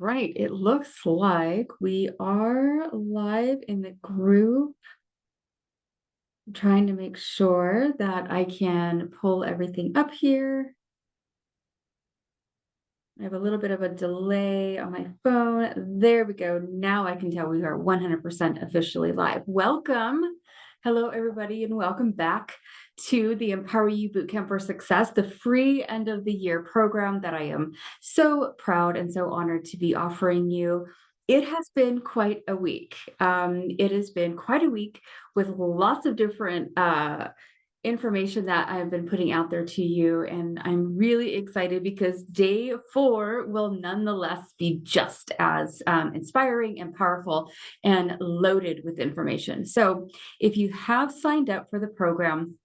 Right, it looks like we are live in the group. I'm trying to make sure that I can pull everything up here. I have a little bit of a delay on my phone. There we go. Now I can tell we are 100% officially live. Welcome. Hello, everybody, and welcome back to the Empoweru Bootcamp for Success, the free end of the year program that I am so proud and so honored to be offering you. It has been quite a week. It has been quite a week with lots of different information that I've been putting out there to you. And I'm really excited because day 4 will nonetheless be just as inspiring and powerful and loaded with information. So if you have signed up for the program,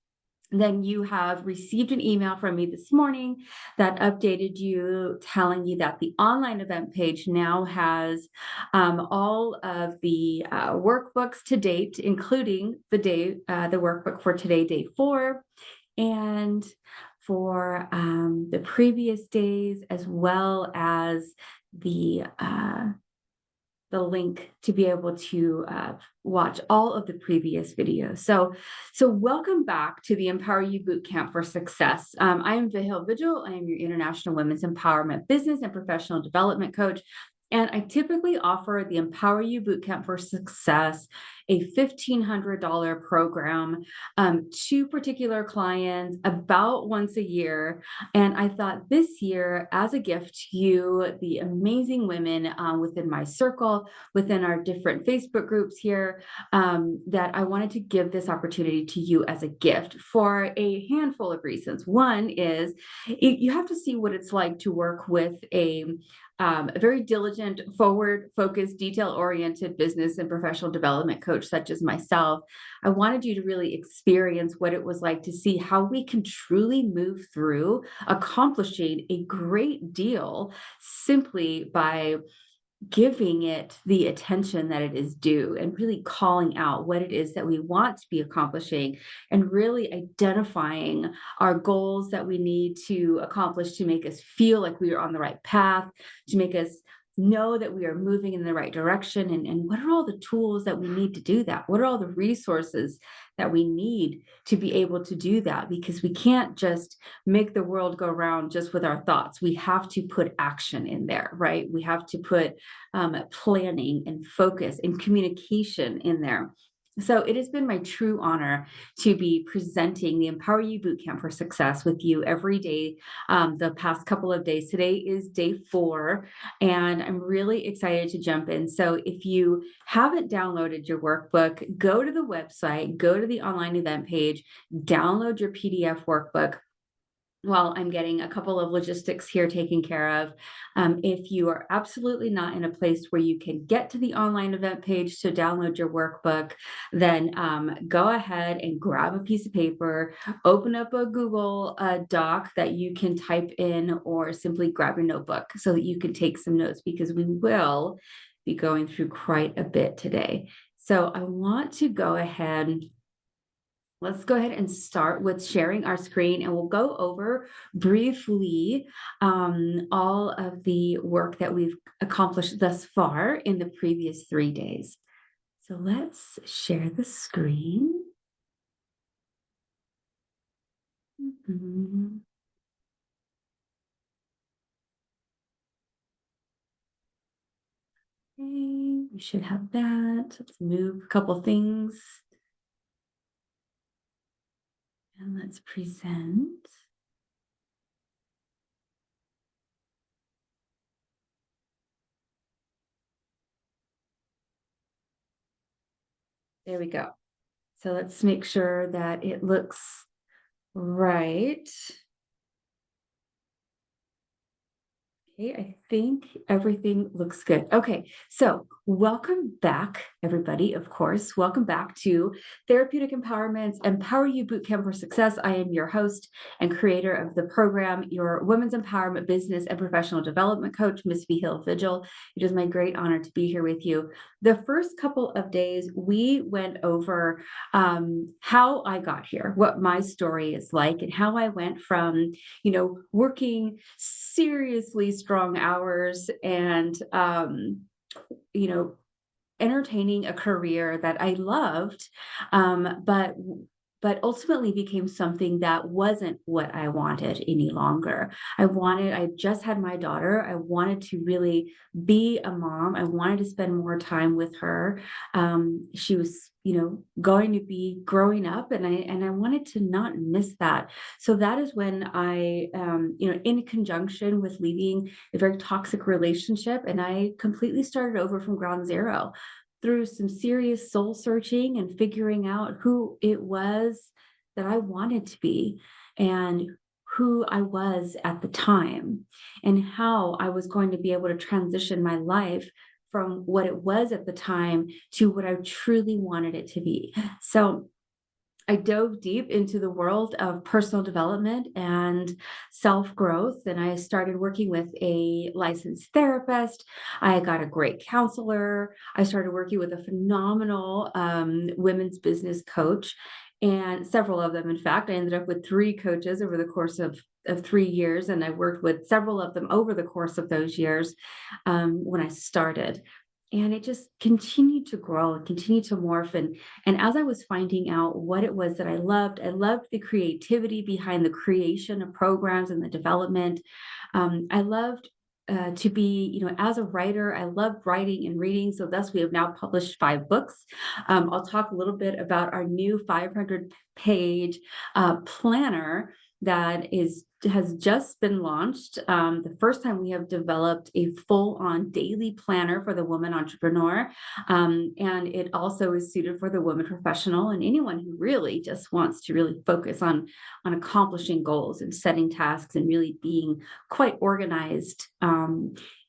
then you have received an email from me this morning that updated you, telling you that the online event page now has all of the workbooks to date, including the workbook for today, day 4, and for the previous days, as well as the link to be able to watch all of the previous videos. So welcome back to the Empoweru Bootcamp for Success. I am Vigil. I am your International Women's Empowerment Business and Professional Development Coach. And I typically offer the Empoweru Bootcamp for Success, a $1,500 program to particular clients about once a year. And I thought this year, as a gift to you, the amazing women within my circle, within our different Facebook groups here, that I wanted to give this opportunity to you as a gift for a handful of reasons. One is you have to see what it's like to work with a very diligent, forward-focused, detail-oriented business and professional development coach such as myself. I wanted you to really experience what it was like to see how we can truly move through accomplishing a great deal simply by giving it the attention that it is due and really calling out what it is that we want to be accomplishing and really identifying our goals that we need to accomplish to make us feel like we are on the right path, to make us know that we are moving in the right direction, and what are all the tools that we need to do that? What are all the resources that we need to be able to do that? Because we can't just make the world go round just with our thoughts. We have to put action in there, right? We have to put planning and focus and communication in there. So it has been my true honor to be presenting the Empoweru Bootcamp for Success with you every day, the past couple of days. Today is day 4, and I'm really excited to jump in. So if you haven't downloaded your workbook, go to the website, go to the online event page, download your PDF workbook. Well, I'm getting a couple of logistics here taken care of. If you are absolutely not in a place where you can get to the online event page to download your workbook, then go ahead and grab a piece of paper, open up a Google Doc that you can type in, or simply grab your notebook so that you can take some notes, because we will be going through quite a bit today. So I want to go ahead. Let's go ahead and start with sharing our screen, and we'll go over briefly all of the work that we've accomplished thus far in the previous 3 days. So let's share the screen. Mhm. Okay, we should have that. Let's move a couple things. And let's present. There we go. So let's make sure that it looks right. Okay, I think everything looks good. Okay, so welcome back, everybody. Of course, welcome back to Therapeutic Empowerment's Empoweru Bootcamp for Success. I am your host and creator of the program, your Women's Empowerment Business and Professional Development Coach, Miss Vihil Vigil. It is my great honor to be here with you. The first couple of days, we went over how I got here, what my story is like, and how I went from, working seriously strong hours and, you know, entertaining a career that I loved, but ultimately became something that wasn't what I wanted any longer. I just had my daughter. I wanted to really be a mom. I wanted to spend more time with her. She was, going to be growing up, and I wanted to not miss that. So that is when I, in conjunction with leaving a very toxic relationship, and I completely started over from ground zero through some serious soul searching and figuring out who it was that I wanted to be and who I was at the time and how I was going to be able to transition my life from what it was at the time to what I truly wanted it to be. So I dove deep into the world of personal development and self growth. And I started working with a licensed therapist. I got a great counselor. I started working with a phenomenal women's business coach, and several of them. In fact, I ended up with 3 coaches over the course of 3 years. And I worked with several of them over the course of those years when I started. And it just continued to grow and continued to morph. And as I was finding out what it was that I loved the creativity behind the creation of programs and the development. I loved to be, as a writer, I loved writing and reading. So thus we have now published 5 books. I'll talk a little bit about our new 500-page planner that has just been launched. The first time we have developed a full-on daily planner for the woman entrepreneur. And it also is suited for the woman professional and anyone who really just wants to really focus on accomplishing goals and setting tasks and really being quite organized.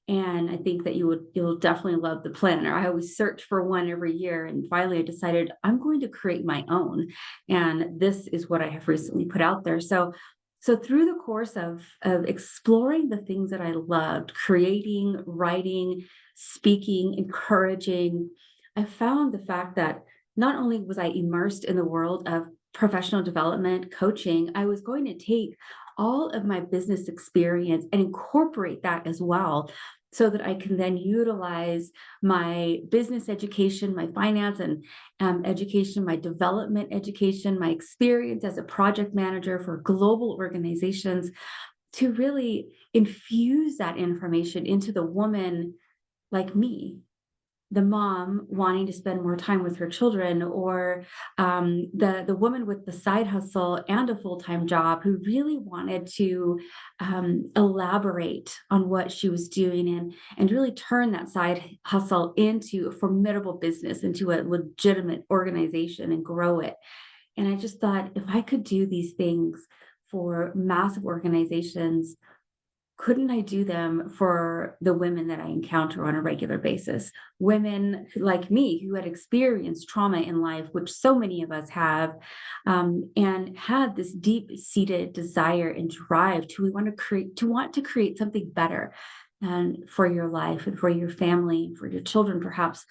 And I think that you'll definitely love the planner. I always search for one every year, and finally I decided I'm going to create my own. And this is what I have recently put out there. So through the course of exploring the things that I loved, creating, writing, speaking, encouraging, I found the fact that not only was I immersed in the world of professional development, coaching, I was going to take all of my business experience and incorporate that as well, so that I can then utilize my business education, my finance and education, my development education, my experience as a project manager for global organizations to really infuse that information into the woman like me, the mom wanting to spend more time with her children, or the woman with the side hustle and a full-time job who really wanted to elaborate on what she was doing and really turn that side hustle into a formidable business, into a legitimate organization and grow it. And I just thought, if I could do these things for massive organizations, couldn't I do them for the women that I encounter on a regular basis? Women like me who had experienced trauma in life, which so many of us have, and had this deep-seated desire and drive to want to create something better and for your life and for your family, for your children, perhaps.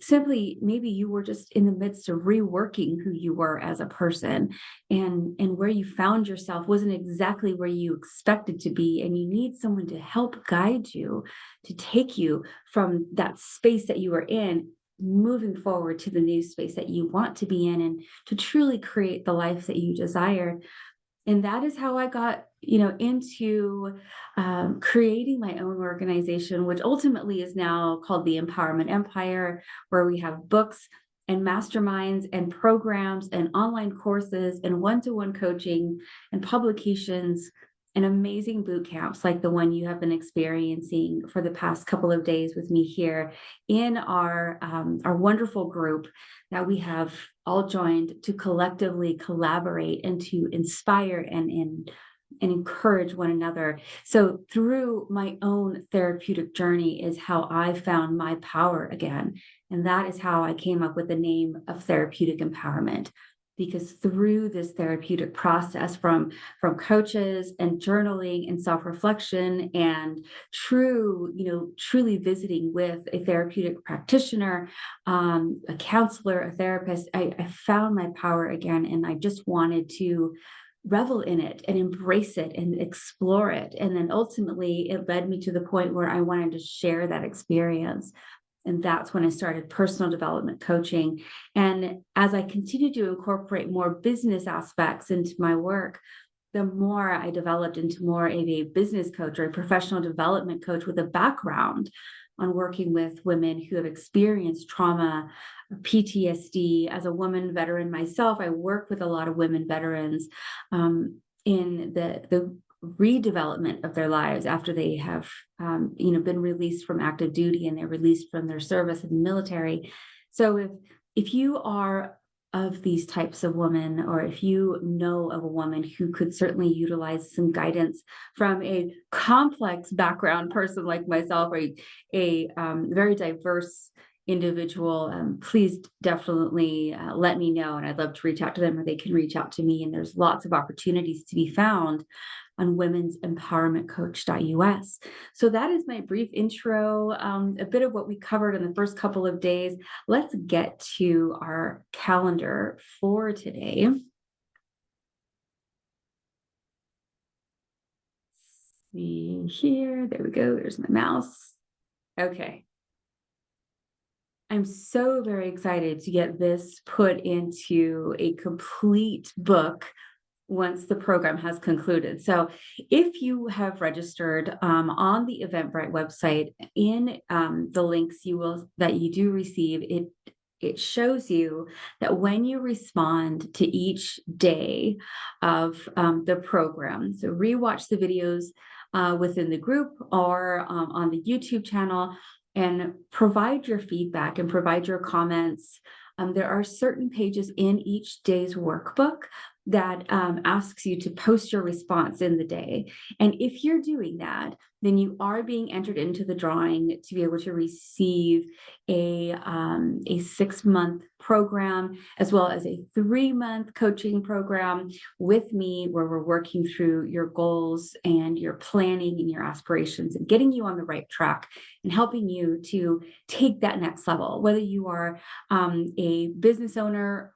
Simply, maybe you were just in the midst of reworking who you were as a person, and where you found yourself wasn't exactly where you expected to be, and you need someone to help guide you, to take you from that space that you were in, moving forward to the new space that you want to be in, and to truly create the life that you desire. And that is how I got, into creating my own organization, which ultimately is now called the Empowerment Empire, where we have books and masterminds and programs and online courses and one-to-one coaching and publications and amazing boot camps like the one you have been experiencing for the past couple of days with me here in our wonderful group that we have all joined to collectively collaborate and to inspire and encourage one another. So through my own therapeutic journey is how I found my power again. And that is how I came up with the name of Therapeutic Empowerment. Because through this therapeutic process from coaches and journaling and self-reflection and truly visiting with a therapeutic practitioner, a counselor, a therapist, I found my power again. And I just wanted to revel in it and embrace it and explore it. And then ultimately, it led me to the point where I wanted to share that experience. And that's when I started personal development coaching. And as I continued to incorporate more business aspects into my work, the more I developed into more of a business coach or a professional development coach with a background on working with women who have experienced trauma, PTSD. As a woman veteran myself, I work with a lot of women veterans in the redevelopment of their lives after they have been released from active duty and they're released from their service in the military. So if you are of these types of women, or if you know of a woman who could certainly utilize some guidance from a complex background person like myself, or a very diverse individual, please definitely let me know, and I'd love to reach out to them, or they can reach out to me. And there's lots of opportunities to be found on women'sempowermentcoach.us. So that is my brief intro, a bit of what we covered in the first couple of days. Let's get to our calendar for today. See here, there we go, there's my mouse. Okay. I'm so very excited to get this put into a complete book once the program has concluded. So if you have registered on the Eventbrite website, in the links that you do receive, it shows you that when you respond to each day of the program, so rewatch the videos within the group or on the YouTube channel, and provide your feedback and provide your comments. There are certain pages in each day's workbook that asks you to post your response in the day. And if you're doing that, then you are being entered into the drawing to be able to receive a 6-month program, as well as a 3-month coaching program with me, where we're working through your goals and your planning and your aspirations and getting you on the right track and helping you to take that next level. Whether you are a business owner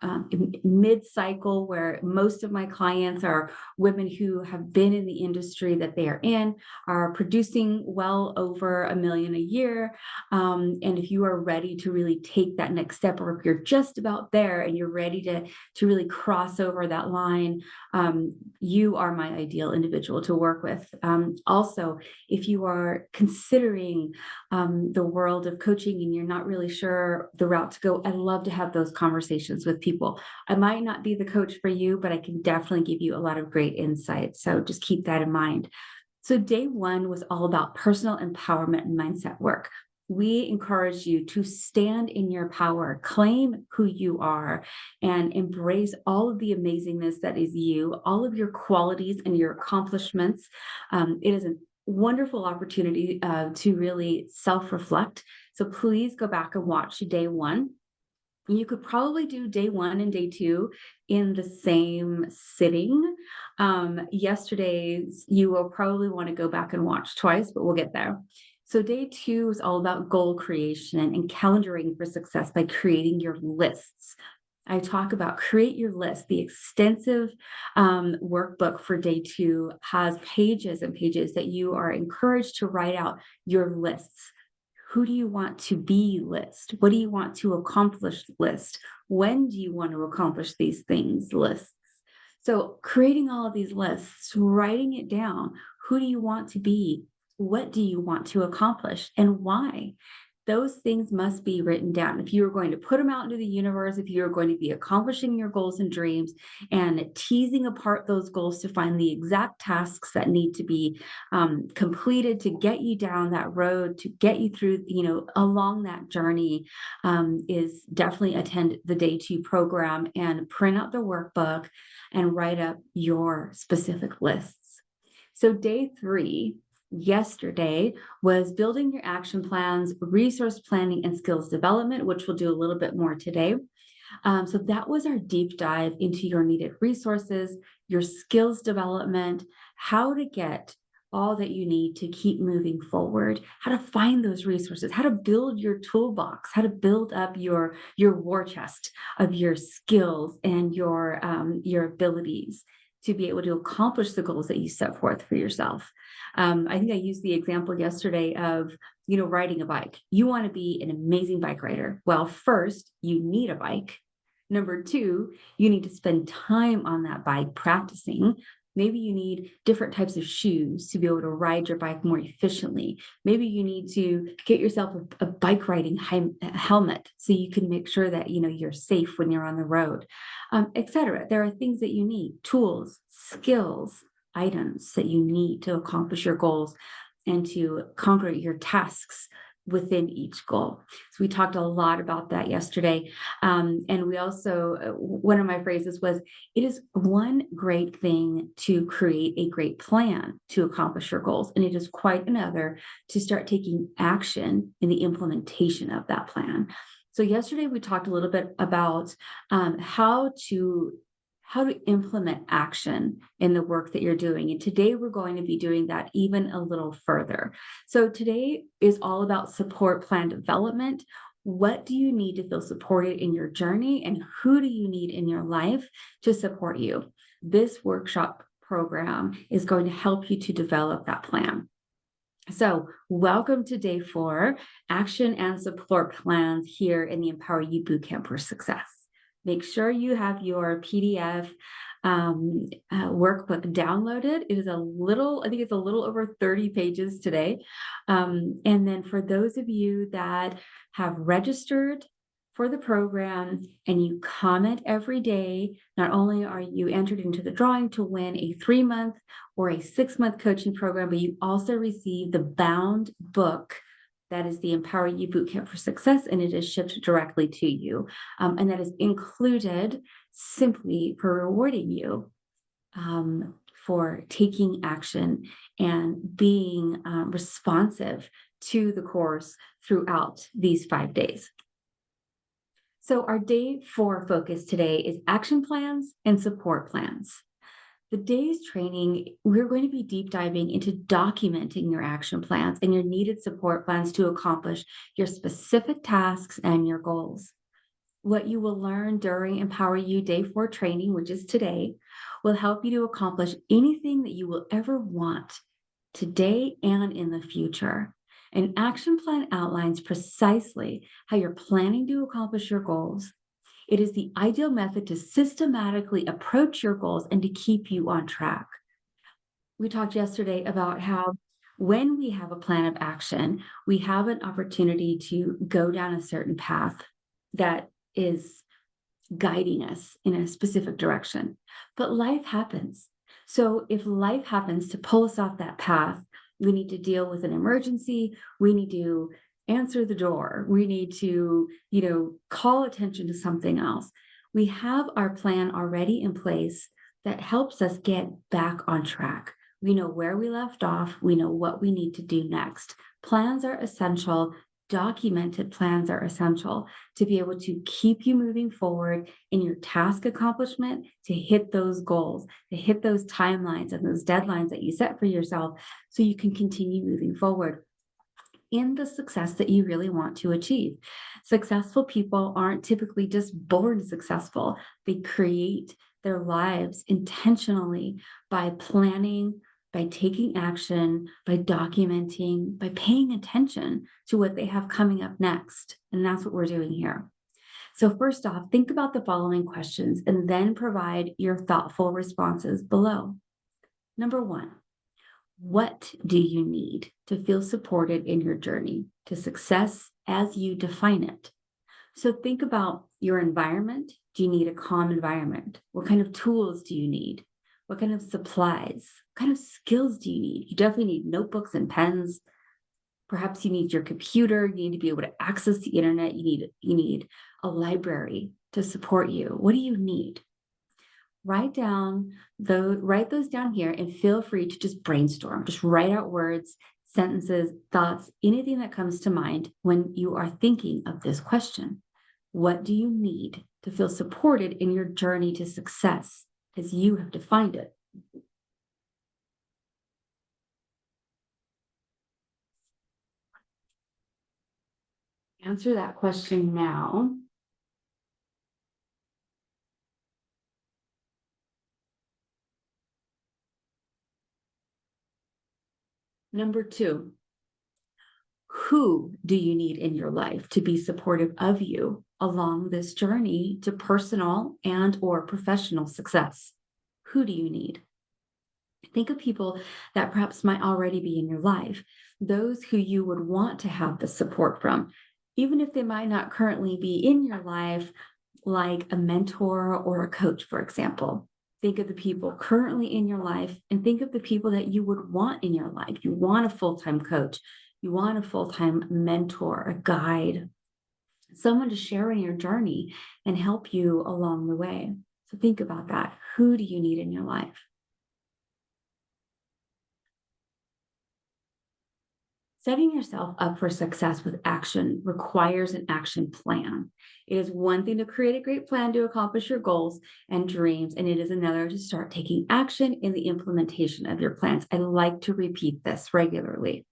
mid-cycle, where most of my clients are women who have been in the industry that they are in, are producing well over $1 million a year. And if you are ready to really take that next step, or if you're just about there and you're ready to really cross over that line, you are my ideal individual to work with. Also, if you are considering the world of coaching and you're not really sure the route to go, I love to have those conversations with people. I might not be the coach for you, but I can definitely give you a lot of great insight. So just keep that in mind. So day 1 was all about personal empowerment and mindset work. We encourage you to stand in your power, claim who you are, and embrace all of the amazingness that is you, all of your qualities and your accomplishments. It is a wonderful opportunity to really self-reflect. So please go back and watch day 1. You could probably do day 1 and day 2 in the same sitting. Yesterday's, you will probably want to go back and watch twice, but we'll get there. So day 2 is all about goal creation and calendaring for success by creating your lists. I talk about create your list. The extensive workbook for day 2 has pages and pages that you are encouraged to write out your lists. Who do you want to be list? What do you want to accomplish list? When do you want to accomplish these things lists? So creating all of these lists, writing it down. Who do you want to be? What do you want to accomplish and why? Those things must be written down. If you are going to put them out into the universe, if you are going to be accomplishing your goals and dreams and teasing apart those goals to find the exact tasks that need to be completed to get you down that road, to get you through, along that journey, is definitely attend the day 2 program and print out the workbook and write up your specific lists. So day 3, yesterday, was building your action plans, resource planning, and skills development, which we'll do a little bit more today. So that was our deep dive into your needed resources, your skills development, how to get all that you need to keep moving forward, how to find those resources, how to build your toolbox, how to build up your war chest of your skills and your abilities. to be able to accomplish the goals that you set forth for yourself. I think I used the example yesterday of, riding a bike. You want to be an amazing bike rider. Well, first, you need a bike. Number two, you need to spend time on that bike practicing. Maybe you need different types of shoes to be able to ride your bike more efficiently. Maybe you need to get yourself a bike riding helmet so you can make sure that you're safe when you're on the road, etc. There are things that you need, tools, skills, items that you need to accomplish your goals and to conquer your tasks within each goal. So we talked a lot about that yesterday. And we also, one of my phrases was, it is one great thing to create a great plan to accomplish your goals. And it is quite another to start taking action in the implementation of that plan. So yesterday we talked a little bit about how to implement action in the work that you're doing. And today we're going to be doing that even a little further. So today is all about support plan development. What do you need to feel supported in your journey, and who do you need in your life to support you? This workshop program is going to help you to develop that plan. So welcome to day 4, action and support plans here in the Empoweru Bootcamp for Success. Make sure you have your PDF workbook downloaded. It is I think it's a little over 30 pages today. And then for those of you that have registered for the program and you comment every day, not only are you entered into the drawing to win a 3-month or a 6-month coaching program, but you also receive the bound book. That is the Empoweru Bootcamp for Success, and it is shipped directly to you. And that is included simply for rewarding you for taking action and being responsive to the course throughout these 5 days. So our day 4 focus today is action plans and support plans. The day's training, we're going to be deep diving into documenting your action plans and your needed support plans to accomplish your specific tasks and your goals. What you will learn during Empoweru Day 4 training, which is today, will help you to accomplish anything that you will ever want today and in the future. An action plan outlines precisely how you're planning to accomplish your goals. It is the ideal method to systematically approach your goals and to keep you on track. We talked yesterday about how when we have a plan of action, we have an opportunity to go down a certain path that is guiding us in a specific direction. But life happens. So if life happens to pull us off that path, we need to deal with an emergency. We need to answer the door. We need to, call attention to something else. We have our plan already in place that helps us get back on track. We know where we left off. We know what we need to do next. Plans are essential. Documented plans are essential to be able to keep you moving forward in your task accomplishment, to hit those goals, to hit those timelines and those deadlines that you set for yourself so you can continue moving forward in the success that you really want to achieve. Successful people aren't typically just born successful. They create their lives intentionally by planning, by taking action, by documenting, by paying attention to what they have coming up next. And that's what we're doing here. So first off, think about the following questions and then provide your thoughtful responses below. Number 1, what do you need to feel supported in your journey to success as you define it? So think about your environment. Do you need a calm environment? What kind of tools do you need? What kind of supplies? What kind of skills do you need? You definitely need notebooks and pens. Perhaps you need your computer. You need to be able to access the internet. You need a library to support you. What do you need? Write those down here and feel free to just brainstorm. Just write out words, sentences, thoughts, anything that comes to mind when you are thinking of this question. What do you need to feel supported in your journey to success as you have defined it? Answer that question now. Number two, who do you need in your life to be supportive of you along this journey to personal and or professional success? Who do you need? Think of people that perhaps might already be in your life, those who you would want to have the support from, even if they might not currently be in your life, like a mentor or a coach, for example. Think of the people currently in your life and think of the people that you would want in your life. You want a full-time coach, you want a full-time mentor, a guide, someone to share in your journey and help you along the way. So think about that. Who do you need in your life? Setting yourself up for success with action requires an action plan. It is one thing to create a great plan to accomplish your goals and dreams, and it is another to start taking action in the implementation of your plans. I like to repeat this regularly.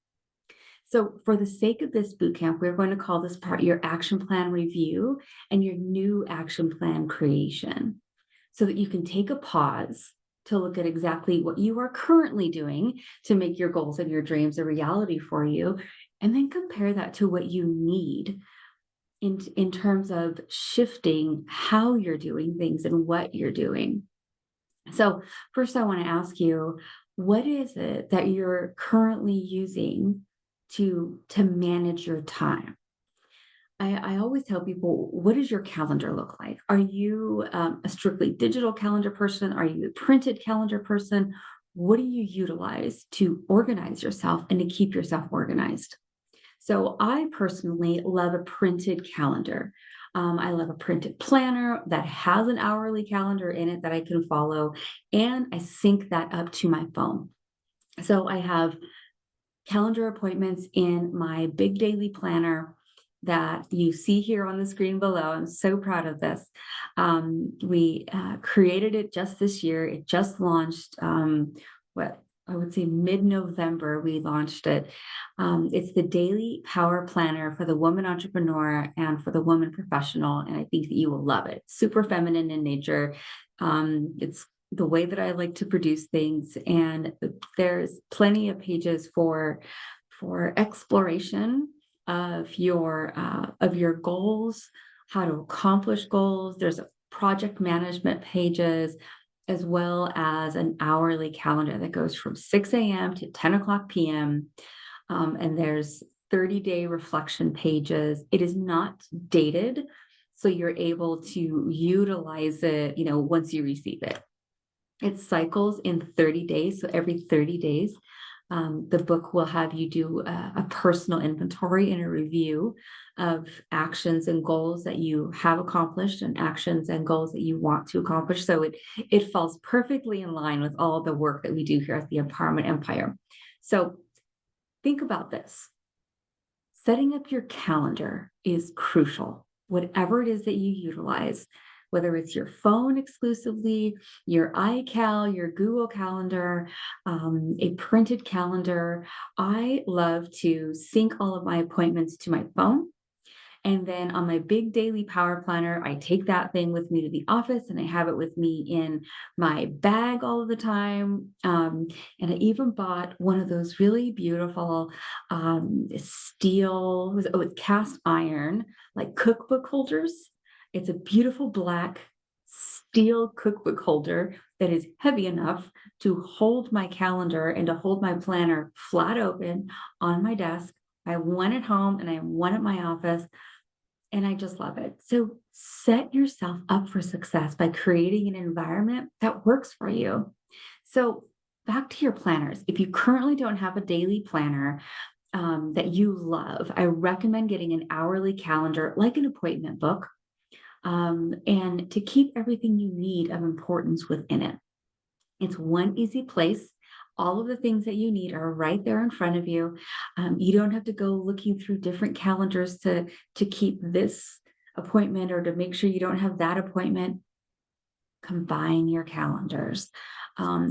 So, for the sake of this bootcamp, we're going to call this part your action plan review and your new action plan creation so that you can take a pause to look at exactly what you are currently doing to make your goals and your dreams a reality for you, and then compare that to what you need in terms of shifting how you're doing things and what you're doing. So, first, I want to ask you, what is it that you're currently using to manage your time? I always tell people, what does your calendar look like? Are you a strictly digital calendar person? Are you a printed calendar person? What do you utilize to organize yourself and to keep yourself organized? So I personally love a printed calendar. I love a printed planner that has an hourly calendar in it that I can follow, and I sync that up to my phone. So I have calendar appointments in my big daily planner that you see here on the screen below. I'm so proud of this. We created it just this year. It just launched, what I would say mid-November, we launched it. It's the daily power planner for the woman entrepreneur and for the woman professional. And I think that you will love it. Super feminine in nature. It's the way that I like to produce things. And there's plenty of pages for exploration of your goals, how to accomplish goals. There's project management pages, as well as an hourly calendar that goes from 6 a.m. to 10 o'clock p.m. And there's 30-day reflection pages. It is not dated, so you're able to utilize it, once you receive it. It cycles in 30 days. So every 30 days, the book will have you do a personal inventory and a review of actions and goals that you have accomplished and actions and goals that you want to accomplish. So it falls perfectly in line with all of the work that we do here at the Empowerment Empire. So think about this. Setting up your calendar is crucial. Whatever it is that you utilize, whether it's your phone exclusively, your iCal, your Google Calendar, a printed calendar. I love to sync all of my appointments to my phone. And then on my big daily power planner, I take that thing with me to the office and I have it with me in my bag all of the time. And I even bought one of those really beautiful steel, it's cast iron, like cookbook holders. It's a beautiful black steel cookbook holder that is heavy enough to hold my calendar and to hold my planner flat open on my desk. I have one at home and I have one at my office, and I just love it. So set yourself up for success by creating an environment that works for you. So back to your planners. If you currently don't have a daily planner that you love, I recommend getting an hourly calendar, like an appointment book, and to keep everything you need of importance within it. It's one easy place. All of the things that you need are right there in front of you. You don't have to go looking through different calendars to keep this appointment or to make sure you don't have that appointment. Combine your calendars.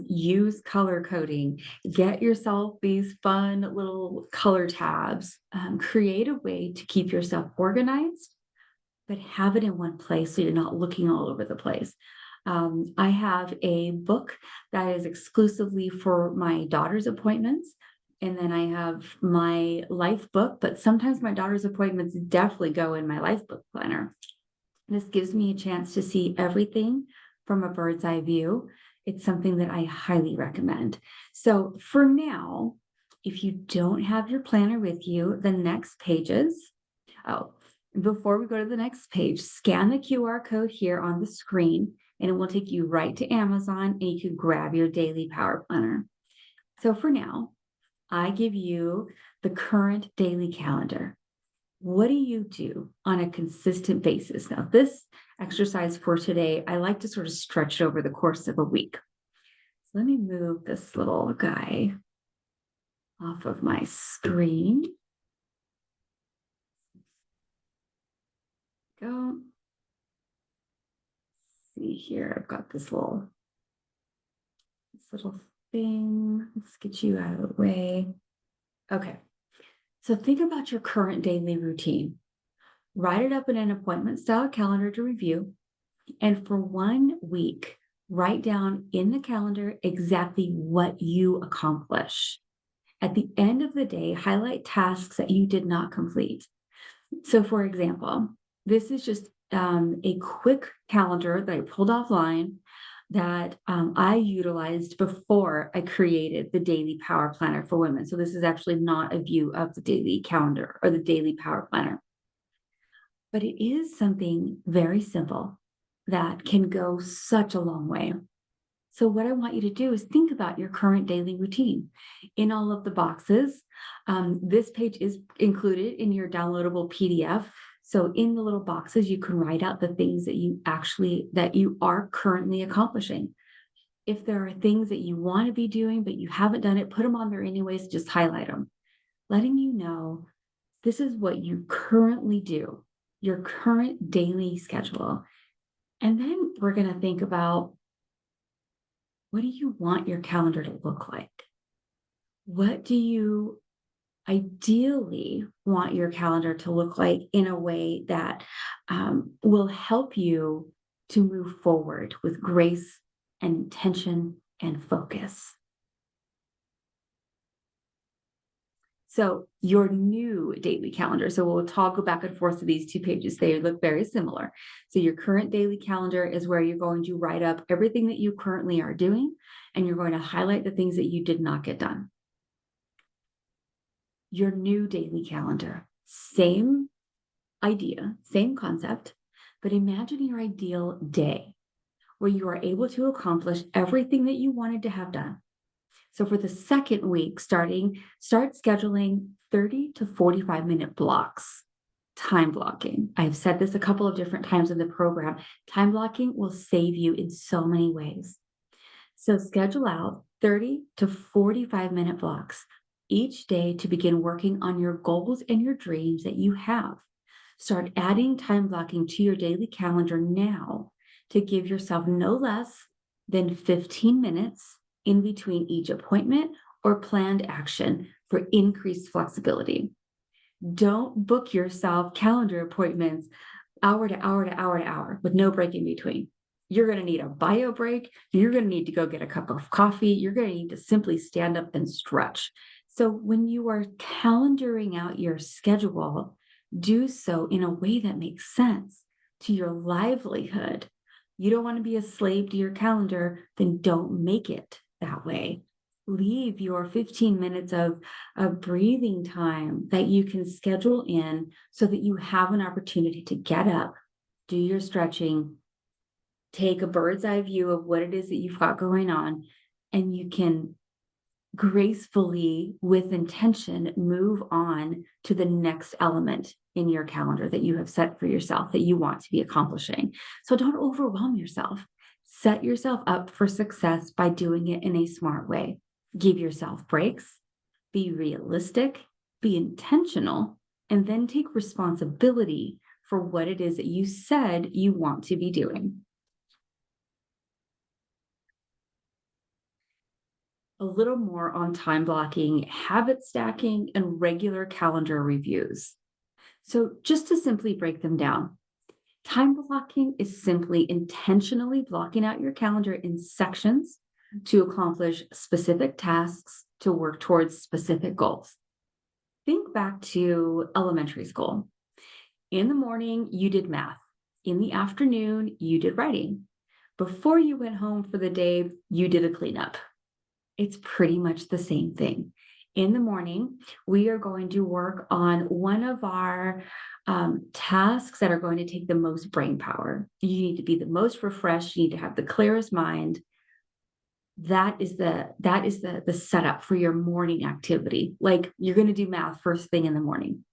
Use color coding. Get yourself these fun little color tabs. Create a way to keep yourself organized, but have it in one place so you're not looking all over the place. I have a book that is exclusively for my daughter's appointments. And then I have my life book, but sometimes my daughter's appointments definitely go in my life book planner. This gives me a chance to see everything from a bird's eye view. It's something that I highly recommend. So for now, if you don't have your planner with you, the next pages, before we go to the next page, scan the QR code here on the screen, and it will take you right to Amazon, and you can grab your daily power planner. So for now, I give you the current daily calendar. What do you do on a consistent basis? Now, this exercise for today, I like to sort of stretch it over the course of a week. So let me move this little guy off of my screen. Go. See here, I've got this little thing. Let's get you out of the way. Okay. So think about your current daily routine. Write it up in an appointment style calendar to review. And for 1 week, write down in the calendar exactly what you accomplish. At the end of the day, highlight tasks that you did not complete. So for example, this is just a quick calendar that I pulled offline that I utilized before I created the daily power planner for women. So this is actually not a view of the daily calendar or the daily power planner, but it is something very simple that can go such a long way. So what I want you to do is think about your current daily routine. In all of the boxes, this page is included in your downloadable PDF. So in the little boxes, you can write out the things that you are currently accomplishing. If there are things that you want to be doing, but you haven't done it, put them on there anyways, just highlight them, letting you know this is what you currently do, your current daily schedule. And then we're going to think about, what do you want your calendar to look like? What do you ideally want your calendar to look like in a way that will help you to move forward with grace and intention and focus? So your new daily calendar. So we'll toggle back and forth to these two pages. They look very similar. So your current daily calendar is where you're going to write up everything that you currently are doing, and you're going to highlight the things that you did not get done. Your new daily calendar, same idea, same concept, but imagine your ideal day where you are able to accomplish everything that you wanted to have done. So for the second week, start scheduling 30 to 45-minute blocks. Time blocking. I've said this a couple of different times in the program. Time blocking will save you in so many ways. So schedule out 30 to 45-minute blocks each day to begin working on your goals and your dreams that you have. Start adding time blocking to your daily calendar now to give yourself no less than 15 minutes in between each appointment or planned action for increased flexibility. Don't book yourself calendar appointments hour to hour to hour to hour with no break in between. You're going to need a bio break. You're going to need to go get a cup of coffee. You're going to need to simply stand up and stretch. So when you are calendaring out your schedule, do so in a way that makes sense to your livelihood. You don't want to be a slave to your calendar, then don't make it that way. Leave your 15 minutes of breathing time that you can schedule in so that you have an opportunity to get up, do your stretching, take a bird's eye view of what it is that you've got going on, and you can gracefully, with intention, move on to the next element in your calendar that you have set for yourself that you want to be accomplishing. So don't overwhelm yourself. Set yourself up for success by doing it in a smart way. Give yourself breaks, be realistic, be intentional, and then take responsibility for what it is that you said you want to be doing. A little more on time blocking, habit stacking, and regular calendar reviews. So just to simply break them down, time blocking is simply intentionally blocking out your calendar in sections to accomplish specific tasks to work towards specific goals. Think back to elementary school. In the morning, you did math. In the afternoon, you did writing. Before you went home for the day, you did a cleanup. It's pretty much the same thing. In the morning, we are going to work on one of our tasks that are going to take the most brain power. You need to be the most refreshed. You need to have the clearest mind. That is the setup for your morning activity. Like you're going to do math first thing in the morning.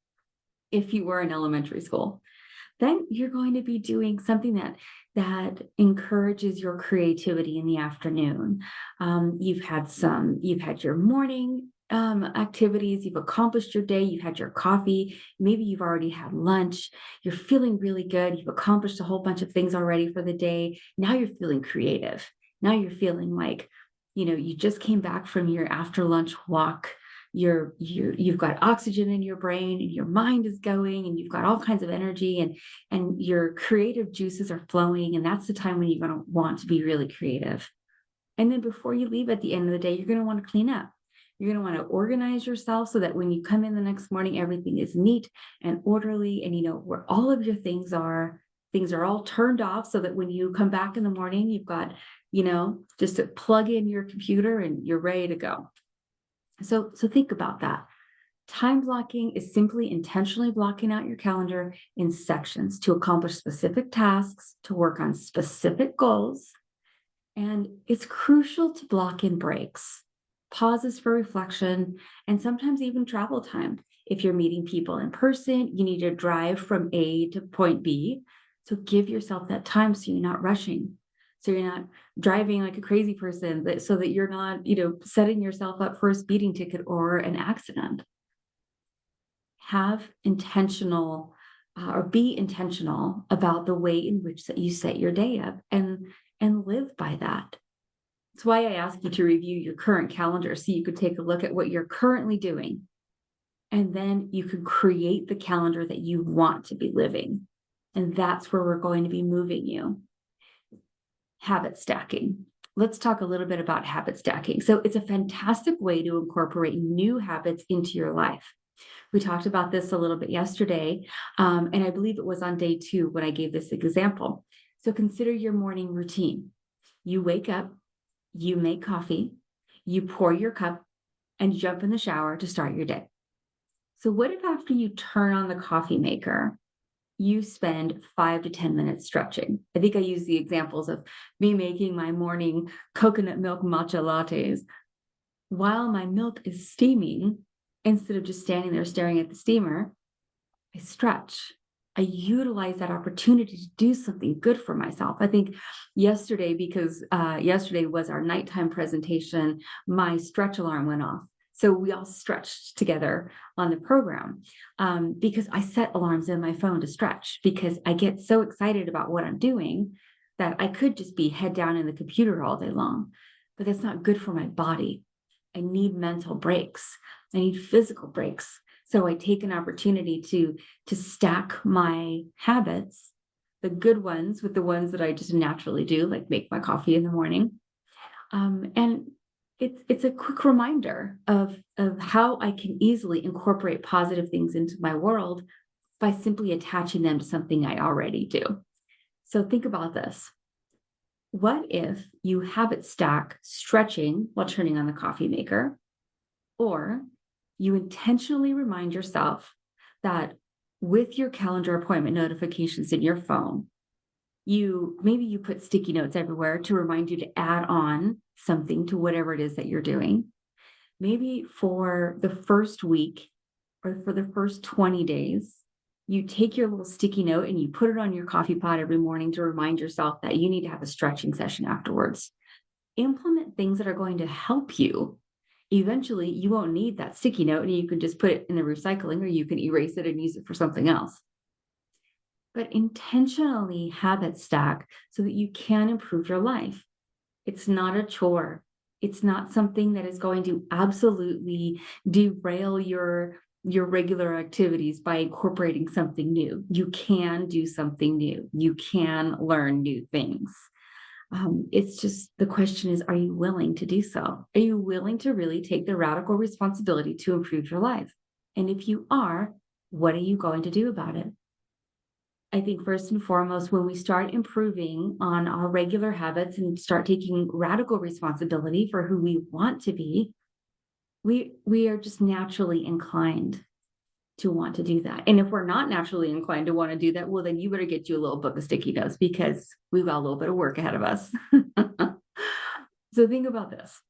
If you were in elementary school, then you're going to be doing something that encourages your creativity in the afternoon. You've had your morning activities, you've accomplished your day, you've had your coffee, maybe you've already had lunch, you're feeling really good, you've accomplished a whole bunch of things already for the day. Now you're feeling creative. Now you're feeling like, you just came back from your after lunch walk. You've got oxygen in your brain and your mind is going and you've got all kinds of energy and your creative juices are flowing. And that's the time when you're going to want to be really creative. And then before you leave at the end of the day, you're going to want to clean up. You're going to want to organize yourself so that when you come in the next morning, everything is neat and orderly and you know where all of your things are all turned off so that when you come back in the morning, you've got, just to plug in your computer and you're ready to go. So think about that. Time blocking is simply intentionally blocking out your calendar in sections to accomplish specific tasks, to work on specific goals. And it's crucial to block in breaks, pauses for reflection, and sometimes even travel time. If you're meeting people in person, you need to drive from A to point B. So give yourself that time so you're not rushing. So you're not driving like a crazy person, so that you're not, setting yourself up for a speeding ticket or an accident. Have intentional or be intentional about the way in which that you set your day up and live by that. That's why I ask you to review your current calendar so you could take a look at what you're currently doing. And then you can create the calendar that you want to be living. And that's where we're going to be moving you. Habit stacking. Let's talk a little bit about habit stacking. So it's a fantastic way to incorporate new habits into your life. We talked about this a little bit yesterday, and I believe it was on day 2 when I gave this example. So consider your morning routine. You wake up, you make coffee, you pour your cup, and jump in the shower to start your day. So what if after you turn on the coffee maker, you spend 5 to 10 minutes stretching? I think I use the examples of me making my morning coconut milk matcha lattes. While my milk is steaming, instead of just standing there staring at the steamer, I stretch. I utilize that opportunity to do something good for myself. I think yesterday, because yesterday was our nighttime presentation, my stretch alarm went off. So we all stretched together on the program because I set alarms in my phone to stretch because I get so excited about what I'm doing that I could just be head down in the computer all day long, but that's not good for my body. I need mental breaks. I need physical breaks. So I take an opportunity to stack my habits, the good ones with the ones that I just naturally do, like make my coffee in the morning. And it's a quick reminder of how I can easily incorporate positive things into my world by simply attaching them to something I already do. So think about this. What if you habit stack stretching while turning on the coffee maker, or you intentionally remind yourself that with your calendar appointment notifications in your phone, maybe you put sticky notes everywhere to remind you to add on something to whatever it is that you're doing. Maybe for the first week or for the first 20 days, you take your little sticky note and you put it on your coffee pot every morning to remind yourself that you need to have a stretching session afterwards. Implement things that are going to help you. Eventually, you won't need that sticky note and you can just put it in the recycling, or you can erase it and use it for something else. But intentionally habit stack so that you can improve your life. It's not a chore. It's not something that is going to absolutely derail your regular activities by incorporating something new. You can do something new. You can learn new things. It's just the question is, are you willing to do so? Are you willing to really take the radical responsibility to improve your life? And if you are, what are you going to do about it? I think first and foremost, when we start improving on our regular habits and start taking radical responsibility for who we want to be, we are just naturally inclined to want to do that. And if we're not naturally inclined to want to do that, well, then you better get you a little book of sticky notes because we've got a little bit of work ahead of us. So think about this.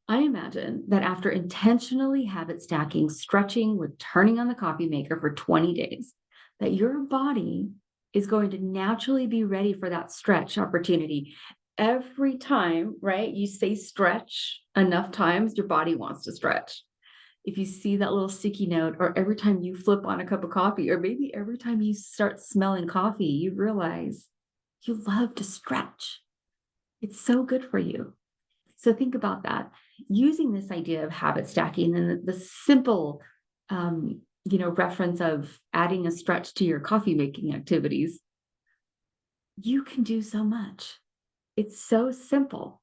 I imagine that after intentionally habit stacking, stretching with turning on the coffee maker for 20 days, that your body is going to naturally be ready for that stretch opportunity. Every time, right, you say stretch enough times, your body wants to stretch. If you see that little sticky note, or every time you flip on a cup of coffee, or maybe every time you start smelling coffee, you realize you love to stretch. It's so good for you. So think about that. Using this idea of habit stacking and the simple, reference of adding a stretch to your coffee making activities, you can do so much. It's so simple.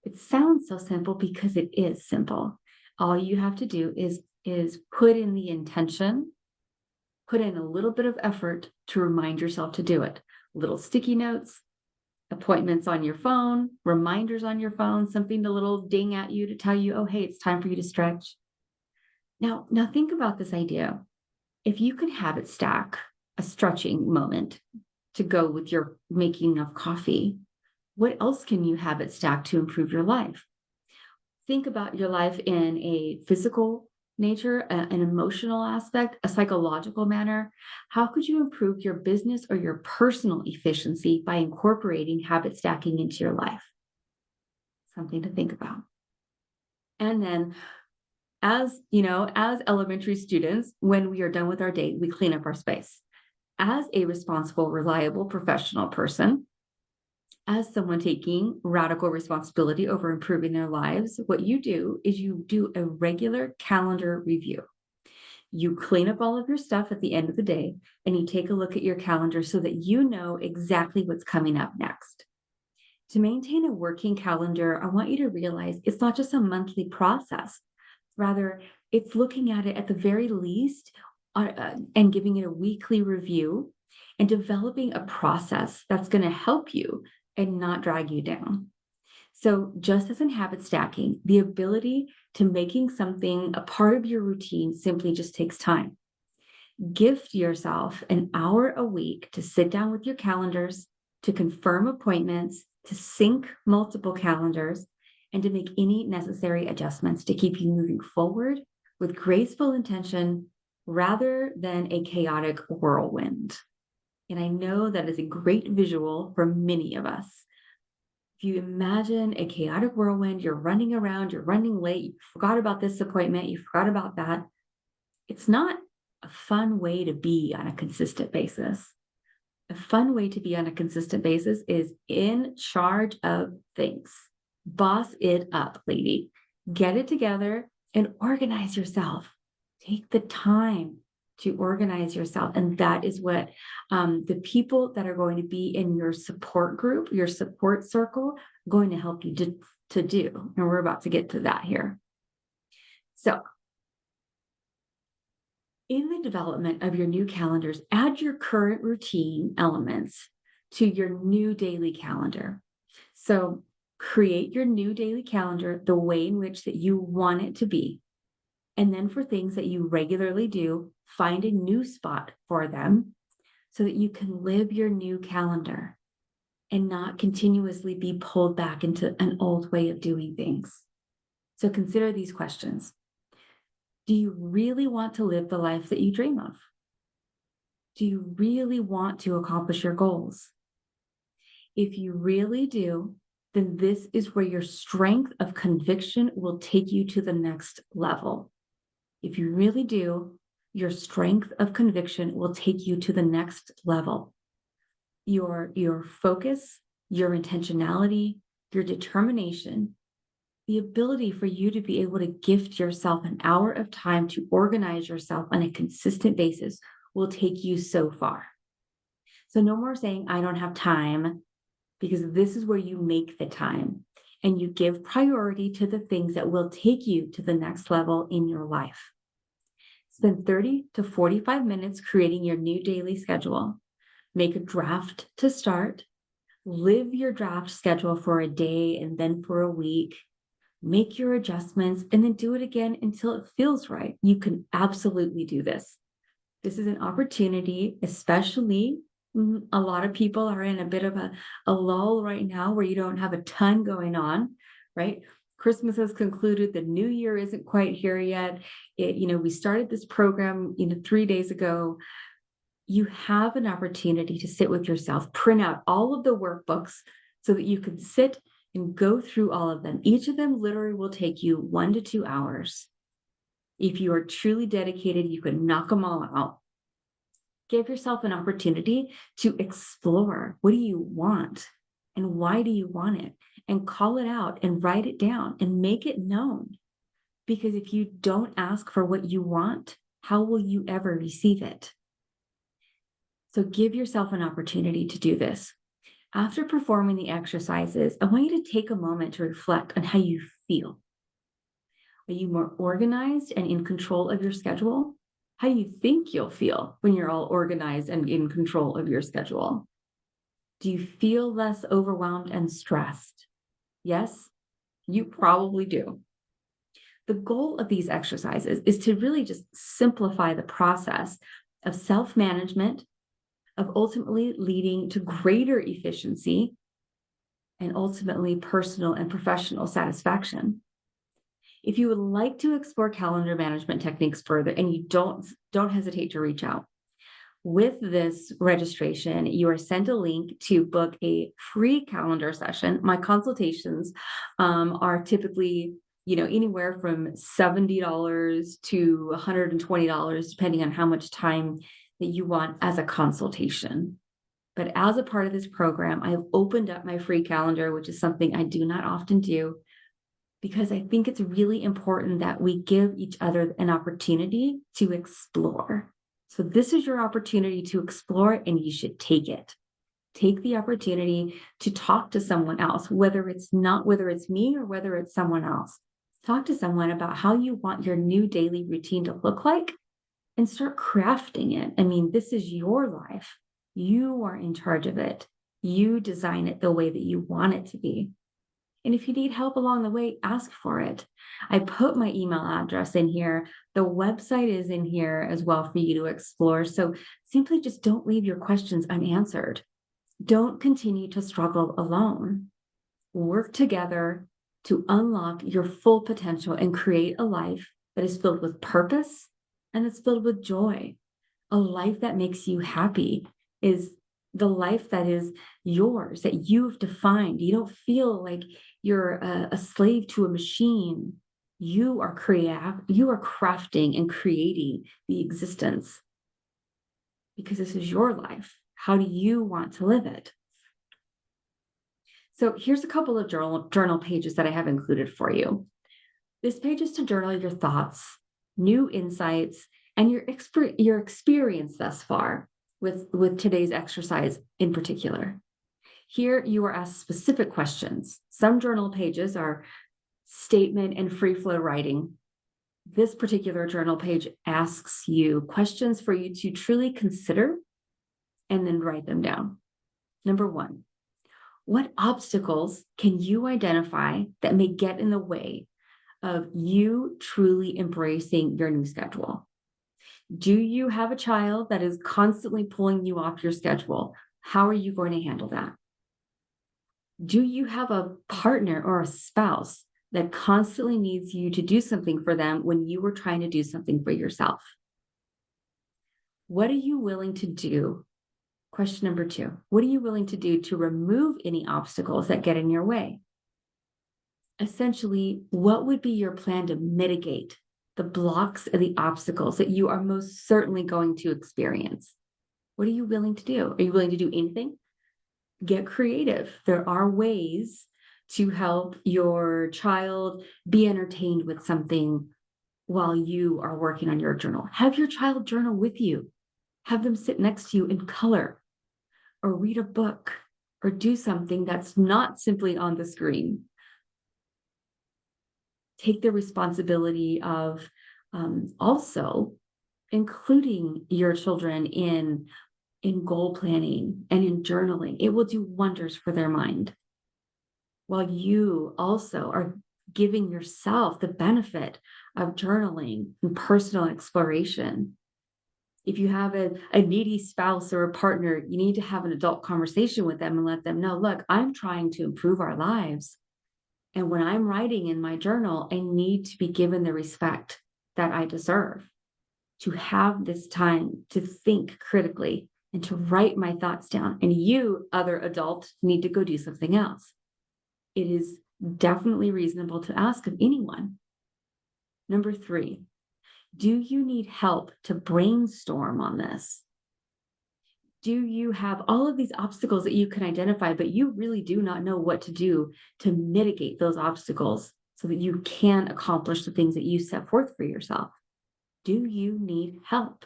It sounds so simple because it is simple. All you have to do is put in the intention, put in a little bit of effort to remind yourself to do it. Little sticky notes, appointments on your phone, reminders on your phone, something to little ding at you to tell you, oh, hey, it's time for you to stretch. Now think about this idea. If you can habit stack a stretching moment to go with your making of coffee, what else can you habit stack to improve your life? Think about your life in a physical nature, an emotional aspect, a psychological manner. How could you improve your business or your personal efficiency by incorporating habit stacking into your life? Something to think about. And then as elementary students, when we are done with our day, we clean up our space. As a responsible, reliable professional person, as someone taking radical responsibility over improving their lives, what you do is you do a regular calendar review. You clean up all of your stuff at the end of the day, and you take a look at your calendar so that you know exactly what's coming up next. To maintain a working calendar, I want you to realize it's not just a monthly process. Rather, it's looking at it at the very least and giving it a weekly review and developing a process that's going to help you and not drag you down. So just as in habit stacking, the ability to making something a part of your routine simply just takes time. Gift yourself an hour a week to sit down with your calendars, to confirm appointments, to sync multiple calendars, and to make any necessary adjustments to keep you moving forward with graceful intention rather than a chaotic whirlwind. And I know that is a great visual for many of us. If you imagine a chaotic whirlwind, you're running around, you're running late, you forgot about this appointment, you forgot about that. It's not a fun way to be on a consistent basis. A fun way to be on a consistent basis is in charge of things. Boss it up, lady. Get it together and organize yourself. Take the time to organize yourself. And that is what the people that are going to be in your support group, your support circle, are going to help you to do. And we're about to get to that here. So in the development of your new calendars, add your current routine elements to your new daily calendar. So create your new daily calendar the way in which that you want it to be. And then for things that you regularly do, find a new spot for them so that you can live your new calendar and not continuously be pulled back into an old way of doing things. So consider these questions. Do you really want to live the life that you dream of? Do you really want to accomplish your goals? If you really do, then this is where your strength of conviction will take you to the next level. If you really do, your strength of conviction will take you to the next level. Your focus, your intentionality, your determination, the ability for you to be able to gift yourself an hour of time to organize yourself on a consistent basis will take you so far. So no more saying, I don't have time. because this is where you make the time and you give priority to the things that will take you to the next level in your life. Spend 30 to 45 minutes creating your new daily schedule. Make a draft to start. Live your draft schedule for a day and then for a week. Make your adjustments and then do it again until it feels right. You can absolutely do this. This is an opportunity, especially a lot of people are in a bit of a lull right now where you don't have a ton going on, right? Christmas has concluded. The new year isn't quite here yet. We started this program, 3 days ago. You have an opportunity to sit with yourself, print out all of the workbooks so that you can sit and go through all of them. Each of them literally will take you 1 to 2 hours. If you are truly dedicated, you can knock them all out. Give yourself an opportunity to explore. What do you want? And why do you want it? And call it out and write it down and make it known. Because if you don't ask for what you want, how will you ever receive it? So give yourself an opportunity to do this. After performing the exercises, I want you to take a moment to reflect on how you feel. Are you more organized and in control of your schedule? How do you think you'll feel when you're all organized and in control of your schedule? Do you feel less overwhelmed and stressed? Yes, you probably do. The goal of these exercises is to really just simplify the process of self-management, of ultimately leading to greater efficiency and ultimately personal and professional satisfaction. If you would like to explore calendar management techniques further, and you don't hesitate to reach out. With this registration, you are sent a link to book a free calendar session. My consultations are typically, anywhere from $70 to $120, depending on how much time that you want as a consultation. But as a part of this program, I've opened up my free calendar, which is something I do not often do, because I think it's really important that we give each other an opportunity to explore. So this is your opportunity to explore, and you should take it. Take the opportunity to talk to someone else, whether it's me or whether it's someone else. Talk to someone about how you want your new daily routine to look like and start crafting it. I mean, this is your life. You are in charge of it. You design it the way that you want it to be. And if you need help along the way, ask for it. I put my email address in here. The website is in here as well for you to explore. So simply just don't leave your questions unanswered. Don't continue to struggle alone. Work together to unlock your full potential and create a life that is filled with purpose and it's filled with joy. A life that makes you happy is the life that is yours, that you've defined. You don't feel like you're a slave to a machine. You are crafting and creating the existence because this is your life. How do you want to live it? So here's a couple of journal pages that I have included for you. This page is to journal your thoughts, new insights, and your experience thus far with today's exercise in particular. Here you are asked specific questions. Some journal pages are statement and free flow writing. This particular journal page asks you questions for you to truly consider and then write them down. Number 1, what obstacles can you identify that may get in the way of you truly embracing your new schedule? Do you have a child that is constantly pulling you off your schedule? How are you going to handle that? Do you have a partner or a spouse that constantly needs you to do something for them when you were trying to do something for yourself? What are you willing to do? Question number 2, what are you willing to do to remove any obstacles that get in your way? Essentially, what would be your plan to mitigate the blocks and the obstacles that you are most certainly going to experience? What are you willing to do? Are you willing to do anything? Get creative. There are ways to help your child be entertained with something while you are working on your journal. Have your child journal with you. Have them sit next to you and color or read a book or do something that's not simply on the screen. Take the responsibility of also including your children in goal planning and in journaling. It will do wonders for their mind, while you also are giving yourself the benefit of journaling and personal exploration. If you have a needy spouse or a partner, you need to have an adult conversation with them and let them know, look, I'm trying to improve our lives. And when I'm writing in my journal, I need to be given the respect that I deserve, to have this time to think critically and to write my thoughts down. And you, other adult, need to go do something else. It is definitely reasonable to ask of anyone. Number 3, do you need help to brainstorm on this? Do you have all of these obstacles that you can identify, but you really do not know what to do to mitigate those obstacles so that you can accomplish the things that you set forth for yourself? Do you need help?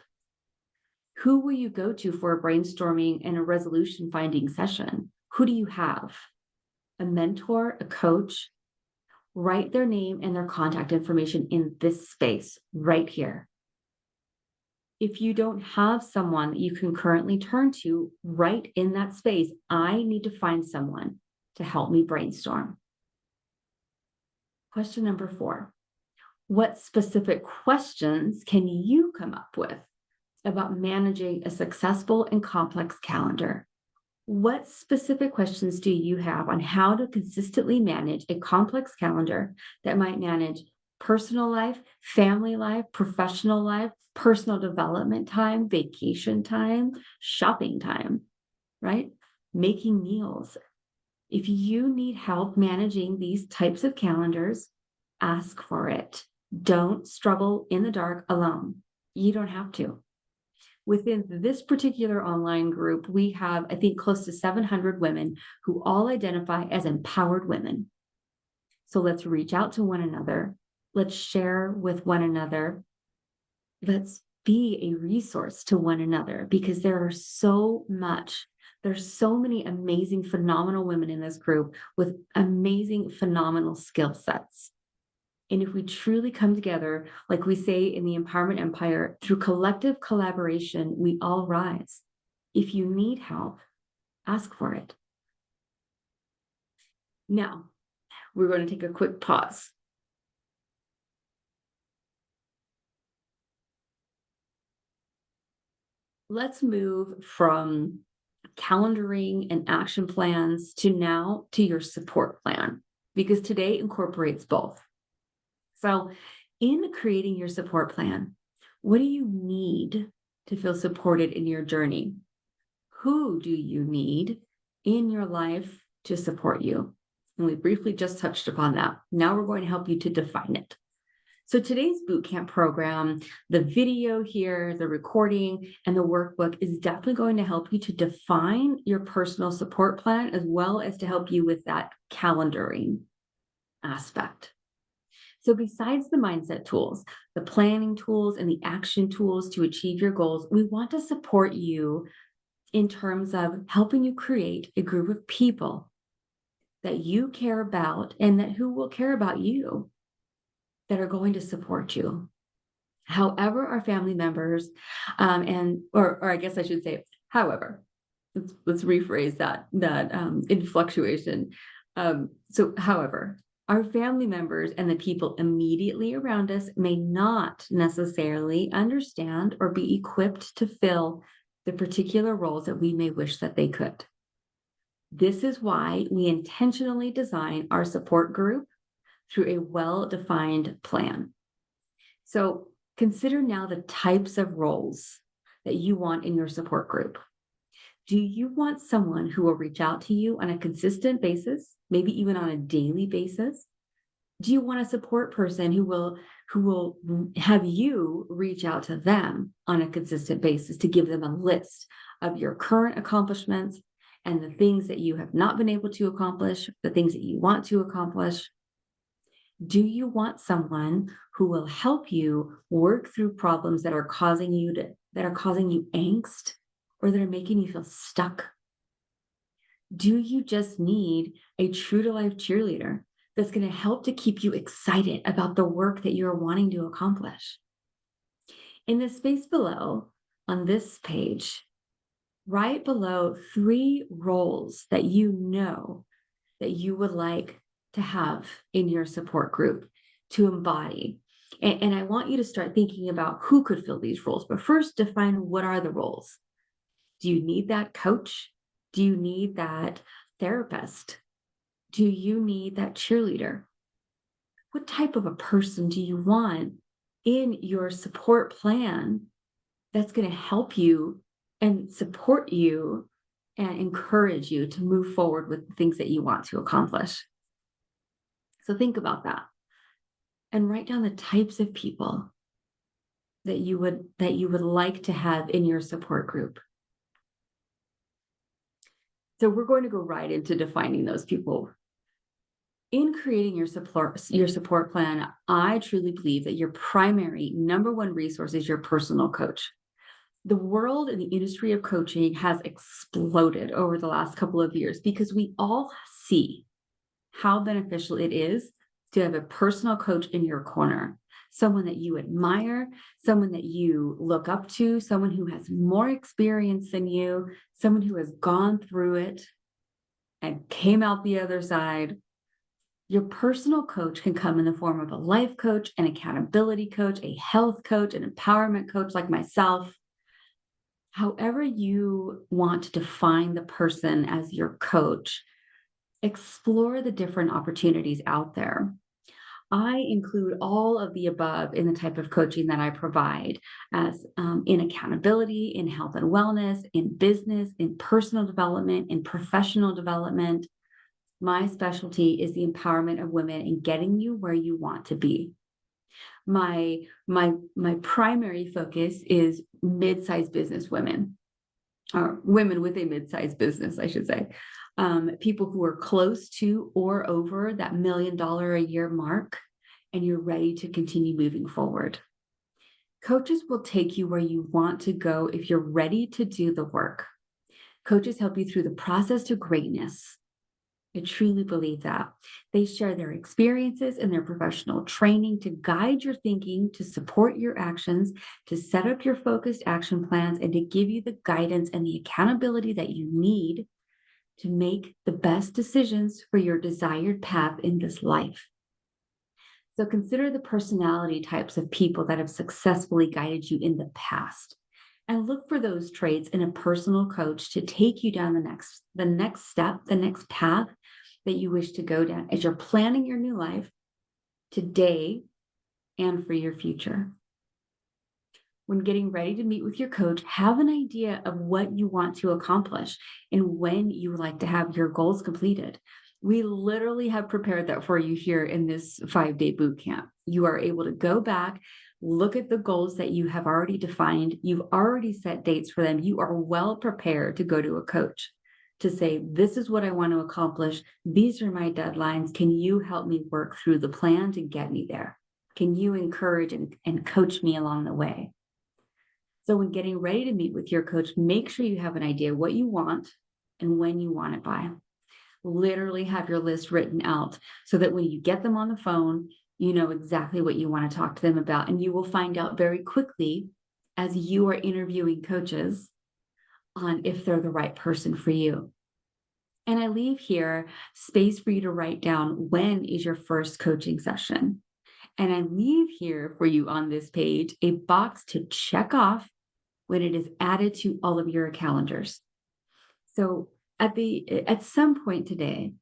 Who will you go to for a brainstorming and a resolution finding session? Who do you have? A mentor, a coach? Write their name and their contact information in this space right here. If you don't have someone that you can currently turn to right in that space, I need to find someone to help me brainstorm. Question number 4, what specific questions can you come up with about managing a successful and complex calendar? What specific questions do you have on how to consistently manage a complex calendar that might manage personal life, family life, professional life, personal development time, vacation time, shopping time, right? Making meals. If you need help managing these types of calendars, ask for it. Don't struggle in the dark alone. You don't have to. Within this particular online group, we have, I think, close to 700 women who all identify as empowered women. So let's reach out to one another. Let's share with one another. Let's be a resource to one another, because there's so many amazing, phenomenal women in this group with amazing, phenomenal skill sets. And if we truly come together, like we say in the Empowerment Empire, through collective collaboration, we all rise. If you need help, ask for it. Now, we're going to take a quick pause. Let's move from calendaring and action plans to your support plan, because today incorporates both. So in creating your support plan, what do you need to feel supported in your journey? Who do you need in your life to support you? And we briefly just touched upon that. Now we're going to help you to define it. So today's bootcamp program, the video here, the recording, and the workbook is definitely going to help you to define your personal support plan, as well as to help you with that calendaring aspect. So besides the mindset tools, the planning tools, and the action tools to achieve your goals, we want to support you in terms of helping you create a group of people that you care about and who will care about you, that are going to support you. However, our family members, or I guess I should say, however, let's rephrase that in fluctuation. So however, our family members and the people immediately around us may not necessarily understand or be equipped to fill the particular roles that we may wish that they could. This is why we intentionally design our support group through a well-defined plan. So consider now the types of roles that you want in your support group. Do you want someone who will reach out to you on a consistent basis, maybe even on a daily basis? Do you want a support person who will have you reach out to them on a consistent basis to give them a list of your current accomplishments and the things that you have not been able to accomplish, the things that you want to accomplish? Do you want someone who will help you work through problems that are causing you angst, or that are making you feel stuck? Do you just need a true to life cheerleader that's going to help to keep you excited about the work that you're wanting to accomplish? In the space below on this page, right below 3 roles that you know that you would like to have in your support group to embody. And I want you to start thinking about who could fill these roles. But first, define what are the roles. Do you need that coach? Do you need that therapist? Do you need that cheerleader? What type of a person do you want in your support plan that's going to help you and support you and encourage you to move forward with the things that you want to accomplish? So think about that and write down the types of people that you would like to have in your support group. So we're going to go right into defining those people. In creating your support plan, I truly believe that your primary number one resource is your personal coach. The world and the industry of coaching has exploded over the last couple of years because we all see how beneficial it is to have a personal coach in your corner, someone that you admire, someone that you look up to, someone who has more experience than you, someone who has gone through it and came out the other side. Your personal coach can come in the form of a life coach, an accountability coach, a health coach, an empowerment coach like myself. However you want to define the person as your coach, explore the different opportunities out there. I include all of the above in the type of coaching that I provide, as in accountability, in health and wellness, in business, in personal development, in professional development. My specialty is the empowerment of women and getting you where you want to be. My primary focus is mid-sized business women, or women with a mid-sized business, I should say. People who are close to or over that $1 million a year mark, and you're ready to continue moving forward. Coaches will take you where you want to go if you're ready to do the work. Coaches help you through the process to greatness. I truly believe that. They share their experiences and their professional training to guide your thinking, to support your actions, to set up your focused action plans, and to give you the guidance and the accountability that you need to make the best decisions for your desired path in this life. So consider the personality types of people that have successfully guided you in the past, and look for those traits in a personal coach to take you down the next step, the next path that you wish to go down as you're planning your new life today and for your future. When getting ready to meet with your coach, have an idea of what you want to accomplish and when you would like to have your goals completed. We literally have prepared that for you here in this 5-day boot camp. You are able to go back, look at the goals that you have already defined. You've already set dates for them. You are well prepared to go to a coach to say, this is what I want to accomplish. These are my deadlines. Can you help me work through the plan to get me there? Can you encourage and coach me along the way? So when getting ready to meet with your coach, make sure you have an idea what you want and when you want it by. Literally have your list written out so that when you get them on the phone, you know exactly what you want to talk to them about. And you will find out very quickly as you are interviewing coaches on if they're the right person for you. And I leave here space for you to write down when is your first coaching session. And I leave here for you on this page a box to check off when it is added to all of your calendars. So at some point today,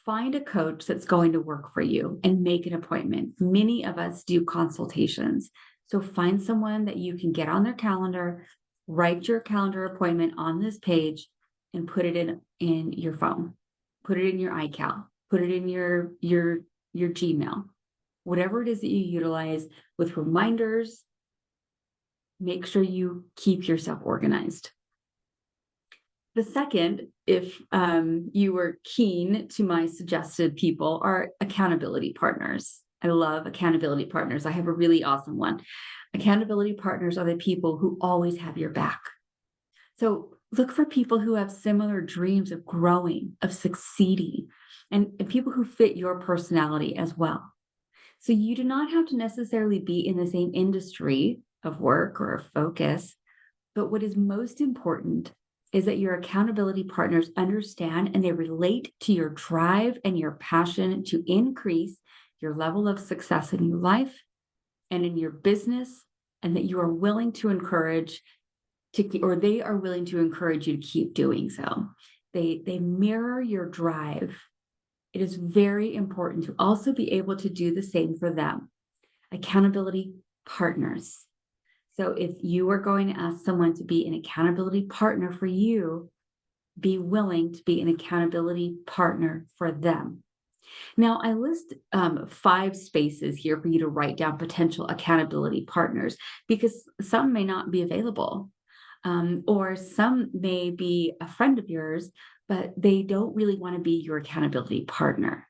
find a coach that's going to work for you and make an appointment. Many of us do consultations. So find someone that you can get on their calendar, write your calendar appointment on this page, and put it in your phone. Put it in your iCal. Put it in your Gmail. Whatever it is that you utilize with reminders, make sure you keep yourself organized. The second, if you were keen to my suggested people, are accountability partners. I love accountability partners. I have a really awesome one. Accountability partners are the people who always have your back. So Look for people who have similar dreams of growing, of succeeding, and people who fit your personality as well. So you do not have to necessarily be in the same industry of work or focus, but what is most important is that your accountability partners understand and they relate to your drive and your passion to increase your level of success in your life and in your business, and that you are willing to encourage or they are willing to encourage you to keep doing so. They mirror your drive. It is very important to also be able to do the same for them. Accountability partners. So if you are going to ask someone to be an accountability partner for you, be willing to be an accountability partner for them. Now, I list 5 spaces here for you to write down potential accountability partners because some may not be available, or some may be a friend of yours, but they don't really want to be your accountability partner.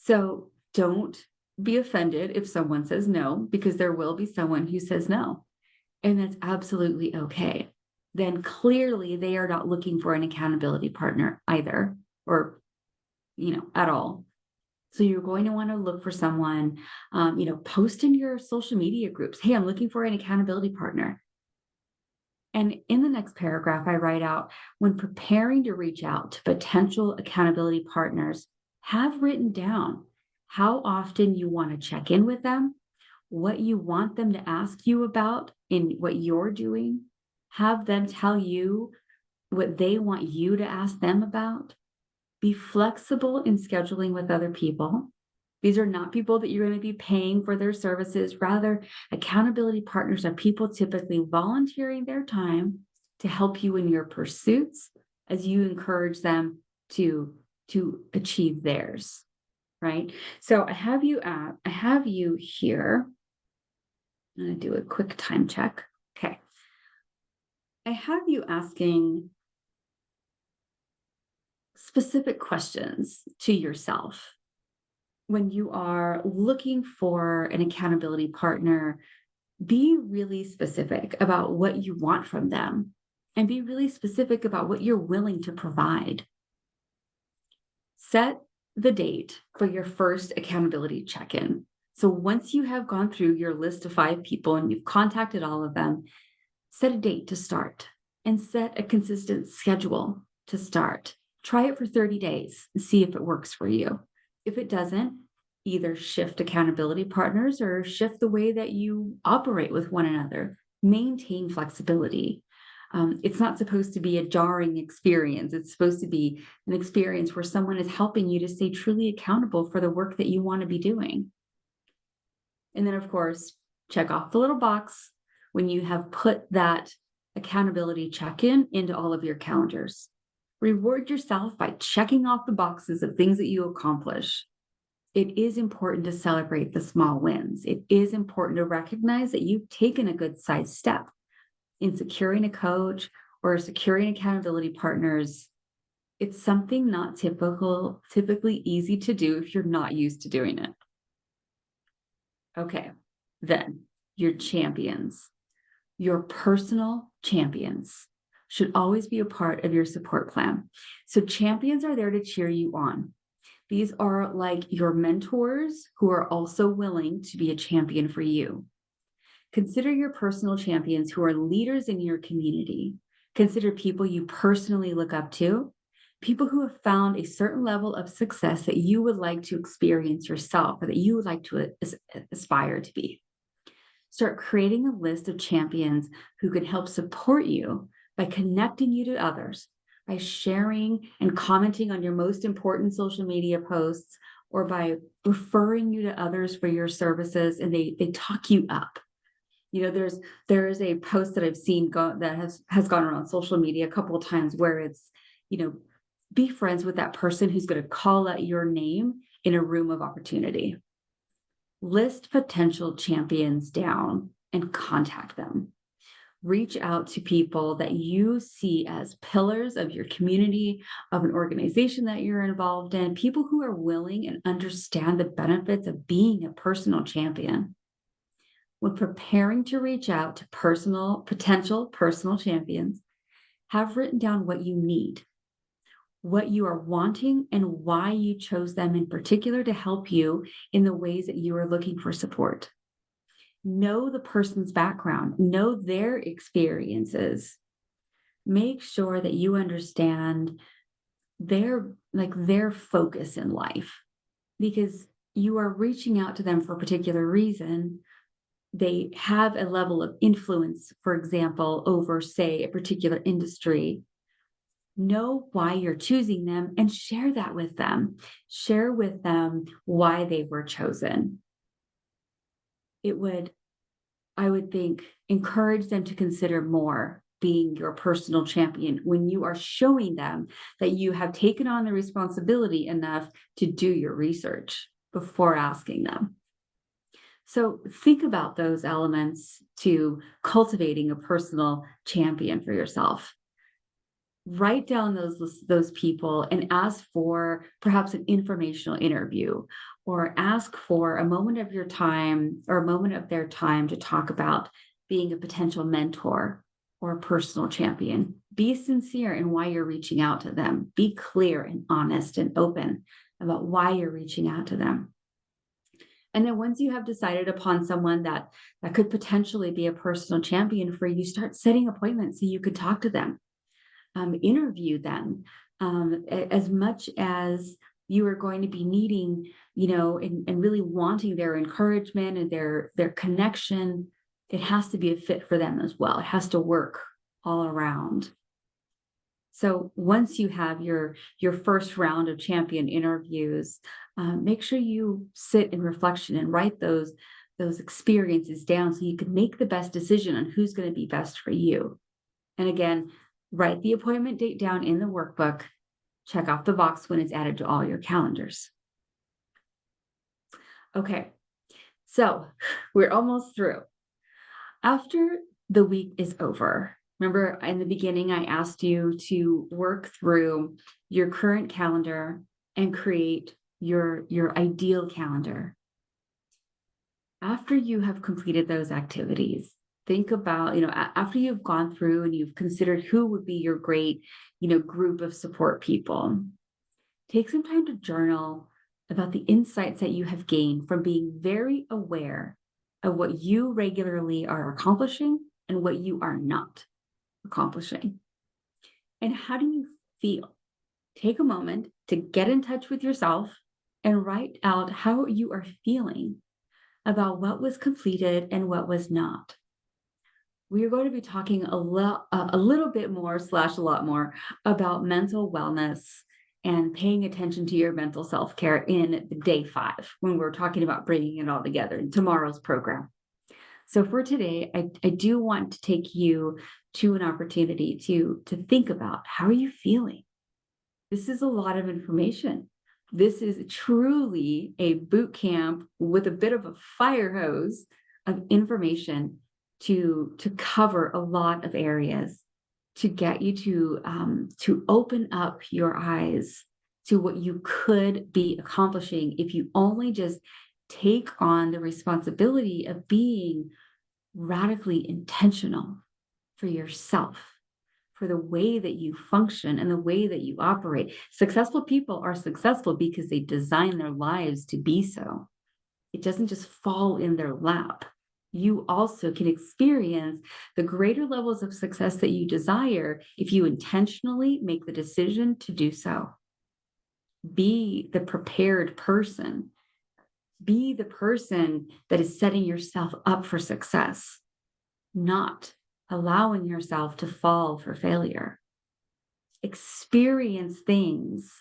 So don't be offended if someone says no, because there will be someone who says no, and that's absolutely okay. Then clearly they are not looking for an accountability partner either, or, at all. So you're going to want to look for someone, post in your social media groups, hey, I'm looking for an accountability partner. And in the next paragraph, I write out, when preparing to reach out to potential accountability partners, have written down how often you want to check in with them, what you want them to ask you about in what you're doing, have them tell you what they want you to ask them about. Be flexible in scheduling with other people. These are not people that you're going to be paying for their services. Rather, accountability partners are people typically volunteering their time to help you in your pursuits as you encourage them to achieve theirs, right? So I have you here. I'm going to do a quick time check. Okay. I have you asking specific questions to yourself when you are looking for an accountability partner. Be really specific about what you want from them and be really specific about what you're willing to provide. Set the date for your first accountability check-in. So once you have gone through your list of 5 people and you've contacted all of them, set a date to start and set a consistent schedule to start. Try it for 30 days and see if it works for you. If it doesn't, either shift accountability partners or shift the way that you operate with one another. Maintain flexibility. It's not supposed to be a jarring experience. It's supposed to be an experience where someone is helping you to stay truly accountable for the work that you want to be doing. And then, of course, check off the little box when you have put that accountability check-in into all of your calendars. Reward yourself by checking off the boxes of things that you accomplish. It is important to celebrate the small wins. It is important to recognize that you've taken a good sized step in securing a coach or securing accountability partners. It's something not typically easy to do if you're not used to doing it. Okay, then your champions, your personal champions should always be a part of your support plan. So champions are there to cheer you on. These are like your mentors who are also willing to be a champion for you. Consider your personal champions who are leaders in your community. Consider people you personally look up to, people who have found a certain level of success that you would like to experience yourself or that you would like to aspire to be. Start creating a list of champions who can help support you by connecting you to others, by sharing and commenting on your most important social media posts, or by referring you to others for your services, and they talk you up. There is a post that I've seen that has gone around social media a couple of times where it's, be friends with that person who's going to call out your name in a room of opportunity. List potential champions down and contact them. Reach out to people that you see as pillars of your community, of an organization that you're involved in, people who are willing and understand the benefits of being a personal champion. When preparing to reach out to potential personal champions, have written down what you need, what you are wanting, and why you chose them in particular to help you in the ways that you are looking for support. Know the person's background, know their experiences. Make sure that you understand their focus in life, because you are reaching out to them for a particular reason. They have a level of influence, for example, over, say, a particular industry. Know why you're choosing them and share that with them. Share with them why they were chosen. I would think, encourage them to consider more being your personal champion when you are showing them that you have taken on the responsibility enough to do your research before asking them. So think about those elements to cultivating a personal champion for yourself. Write down those people and ask for perhaps an informational interview, or ask for a moment of your time or a moment of their time to talk about being a potential mentor or a personal champion. Be sincere in why you're reaching out to them. Be clear and honest and open about why you're reaching out to them. And then once you have decided upon someone that could potentially be a personal champion for you, start setting appointments so you could talk to them. Interview them, as much as you are going to be needing, and really wanting their encouragement and their connection. It has to be a fit for them as well. It has to work all around. So once you have your first round of champion interviews, make sure you sit in reflection and write those experiences down so you can make the best decision on who's going to be best for you. And again, write the appointment date down in the workbook. Check off the box when it's added to all your calendars. Okay, so we're almost through. After the week is over, remember in the beginning, I asked you to work through your current calendar and create your ideal calendar. After you have completed those activities, think about, after you've gone through and you've considered who would be your great, group of support people, take some time to journal about the insights that you have gained from being very aware of what you regularly are accomplishing and what you are not accomplishing. And how do you feel? Take a moment to get in touch with yourself and write out how you are feeling about what was completed and what was not. We are going to be talking a little bit more / a lot more about mental wellness and paying attention to your mental self-care in day 5, when we're talking about bringing it all together in tomorrow's program. So for today, I do want to take you to an opportunity to think about, how are you feeling? This is a lot of information. This is truly a boot camp with a bit of a fire hose of information to cover a lot of areas, to get you to open up your eyes to what you could be accomplishing if you only just take on the responsibility of being radically intentional for yourself, for the way that you function and the way that you operate. Successful people are successful because they design their lives to be so. It doesn't just fall in their lap. You also can experience the greater levels of success that you desire if you intentionally make the decision to do so. Be the prepared person. Be the person that is setting yourself up for success, not allowing yourself to fall for failure. Experience things.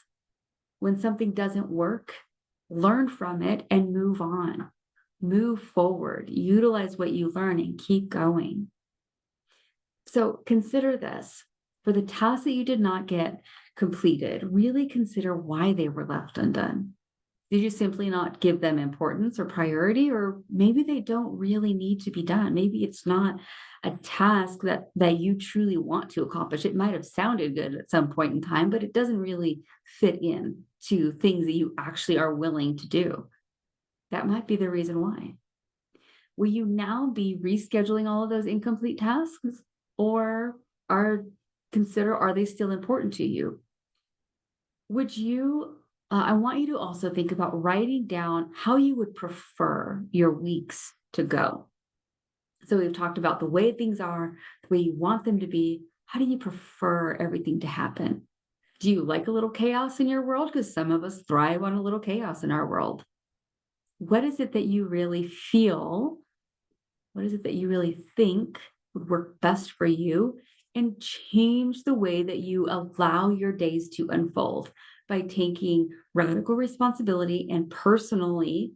When something doesn't work, learn from it and move on. Move forward. Utilize what you learn and keep going. So consider this. For the tasks that you did not get completed, really consider why they were left undone. Did you simply not give them importance or priority? Or maybe they don't really need to be done. Maybe it's not a task that you truly want to accomplish. It might have sounded good at some point in time, but it doesn't really fit in to things that you actually are willing to do. That might be the reason why. Will you now be rescheduling all of those incomplete tasks? Or are consider, are they still important to you? I want you to also think about writing down how you would prefer your weeks to go. So we've talked about the way things are, the way you want them to be. How do you prefer everything to happen? Do you like a little chaos in your world? Because some of us thrive on a little chaos in our world. What is it that you really feel? What is it that you really think would work best for you? And change the way that you allow your days to unfold by taking radical responsibility and personally,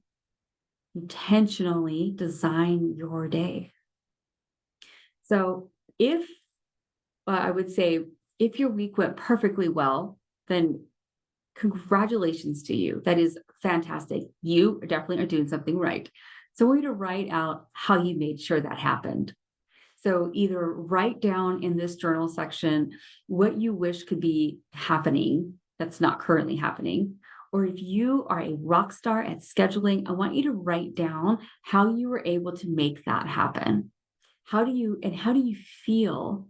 intentionally design your day. So if I would say, if your week went perfectly well, then congratulations to you. That is fantastic. You definitely are doing something right. So I want you to write out how you made sure that happened. So either write down in this journal section what you wish could be happening that's not currently happening. Or if you are a rock star at scheduling, I want you to write down how you were able to make that happen. How do you feel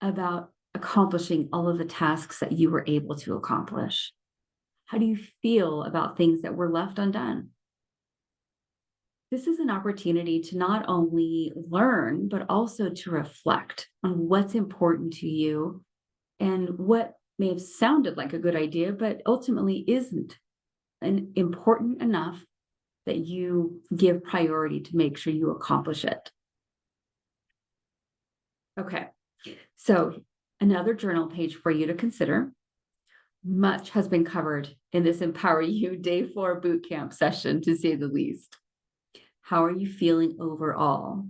about accomplishing all of the tasks that you were able to accomplish? How do you feel about things that were left undone? This is an opportunity to not only learn, but also to reflect on what's important to you and what may have sounded like a good idea, but ultimately isn't important enough that you give priority to make sure you accomplish it. Okay, so another journal page for you to consider. Much has been covered in this Empower You Day 4 Bootcamp session, to say the least. How are you feeling overall?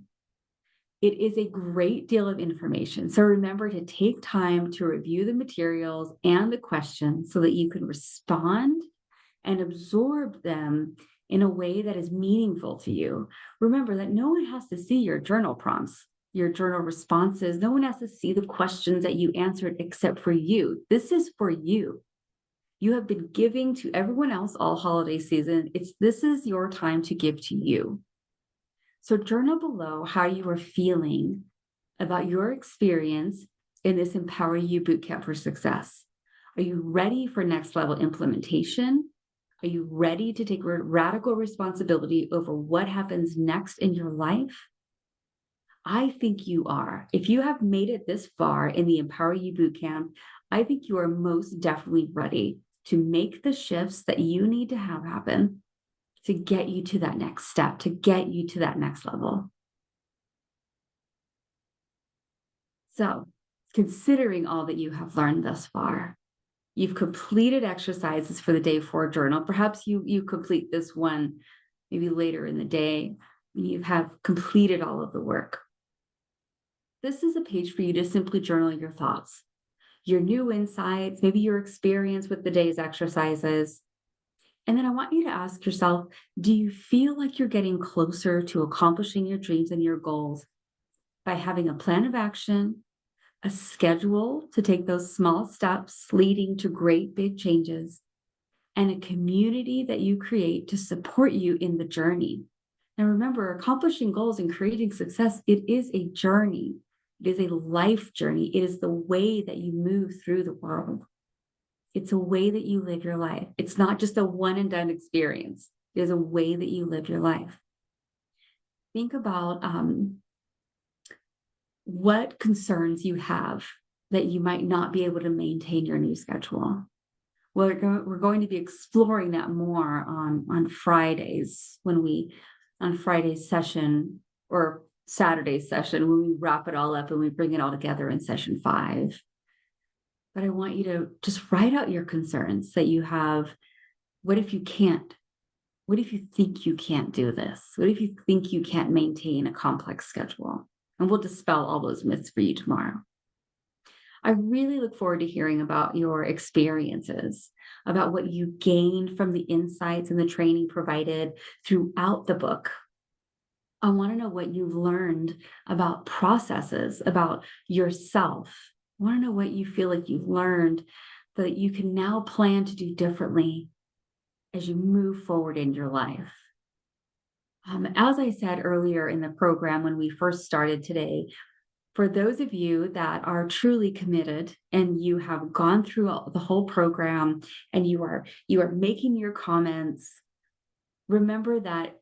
It is a great deal of information. So remember to take time to review the materials and the questions so that you can respond and absorb them in a way that is meaningful to you. Remember that no one has to see your journal prompts, your journal responses. No one has to see the questions that you answered except for you. This is for you. You have been giving to everyone else all holiday season. This is your time to give to you. So journal below how you are feeling about your experience in this Empower You Bootcamp for Success. Are you ready for next level implementation? Are you ready to take radical responsibility over what happens next in your life? I think you are. If you have made it this far in the Empower You Bootcamp, I think you are most definitely ready to make the shifts that you need to have happen to get you to that next step, to get you to that next level. So, considering all that you have learned thus far, you've completed exercises for the day 4 journal. Perhaps you complete this one maybe later in the day. You have completed all of the work. This is a page for you to simply journal your thoughts, your new insights, maybe your experience with the day's exercises. And then I want you to ask yourself, do you feel like you're getting closer to accomplishing your dreams and your goals by having a plan of action, a schedule to take those small steps leading to great big changes, and a community that you create to support you in the journey? And remember, accomplishing goals and creating success, it is a journey. It is a life journey. It is the way that you move through the world. It's a way that you live your life. It's not just a one and done experience. It is a way that you live your life. Think about what concerns you have that you might not be able to maintain your new schedule. Well, we're going to be exploring that more on Fridays on Friday's session or Saturday's session when we wrap it all up and we bring it all together in session 5. But I want you to just write out your concerns that you have. What if you can't? What if you think you can't do this? What if you think you can't maintain a complex schedule? And we'll dispel all those myths for you tomorrow. I really look forward to hearing about your experiences, about what you gained from the insights and the training provided throughout the book. I want to know what you've learned about processes, about yourself. I want to know what you feel like you've learned that you can now plan to do differently as you move forward in your life. As I said earlier in the program when we first started today, For those of you that are truly committed and you have gone through the whole program and you are making your comments, remember that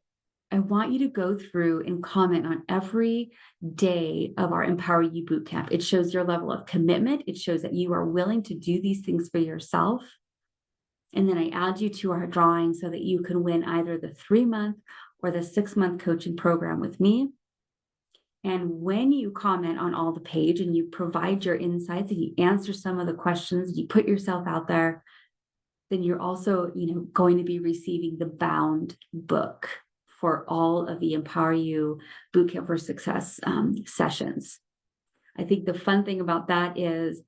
I want you to go through and comment on every day of our Empower You Bootcamp. It shows your level of commitment. It shows that you are willing to do these things for yourself. And then I add you to our drawing so that you can win either the 3-month or the 6-month coaching program with me. And when you comment on all the page and you provide your insights and you answer some of the questions, you put yourself out there, then you're also, going to be receiving the bound book for all of the Empower You Bootcamp for Success sessions. I think the fun thing about that is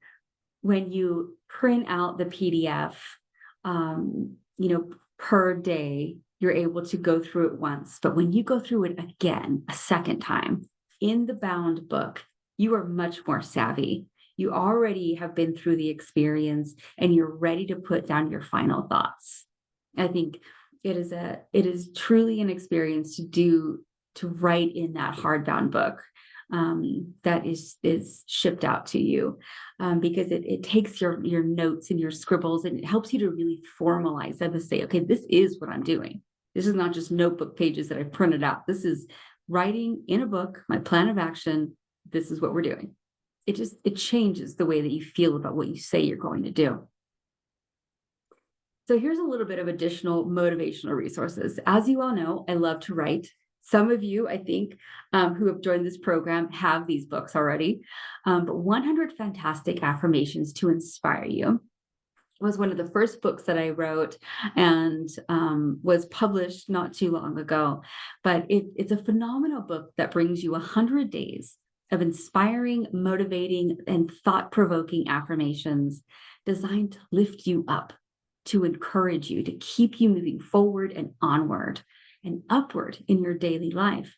when you print out the PDF, per day, you're able to go through it once. But when you go through it again, a second time in the bound book, you are much more savvy. You already have been through the experience and you're ready to put down your final thoughts. I think it is truly an experience to write in that hardbound book that is shipped out to you, because it takes your notes and your scribbles and it helps you to really formalize them to say, okay, this is what I'm doing. This is not just notebook pages that I printed out. This is writing in a book, my plan of action. This is what we're doing. It changes the way that you feel about what you say you're going to do. So here's a little bit of additional motivational resources. As you all know, I love to write. Some of you, I think, who have joined this program have these books already. But 100 Fantastic Affirmations to Inspire You was one of the first books that I wrote and was published not too long ago. But it's a phenomenal book that brings you 100 days of inspiring, motivating, and thought-provoking affirmations designed to lift you up, to encourage you, to keep you moving forward and onward and upward in your daily life.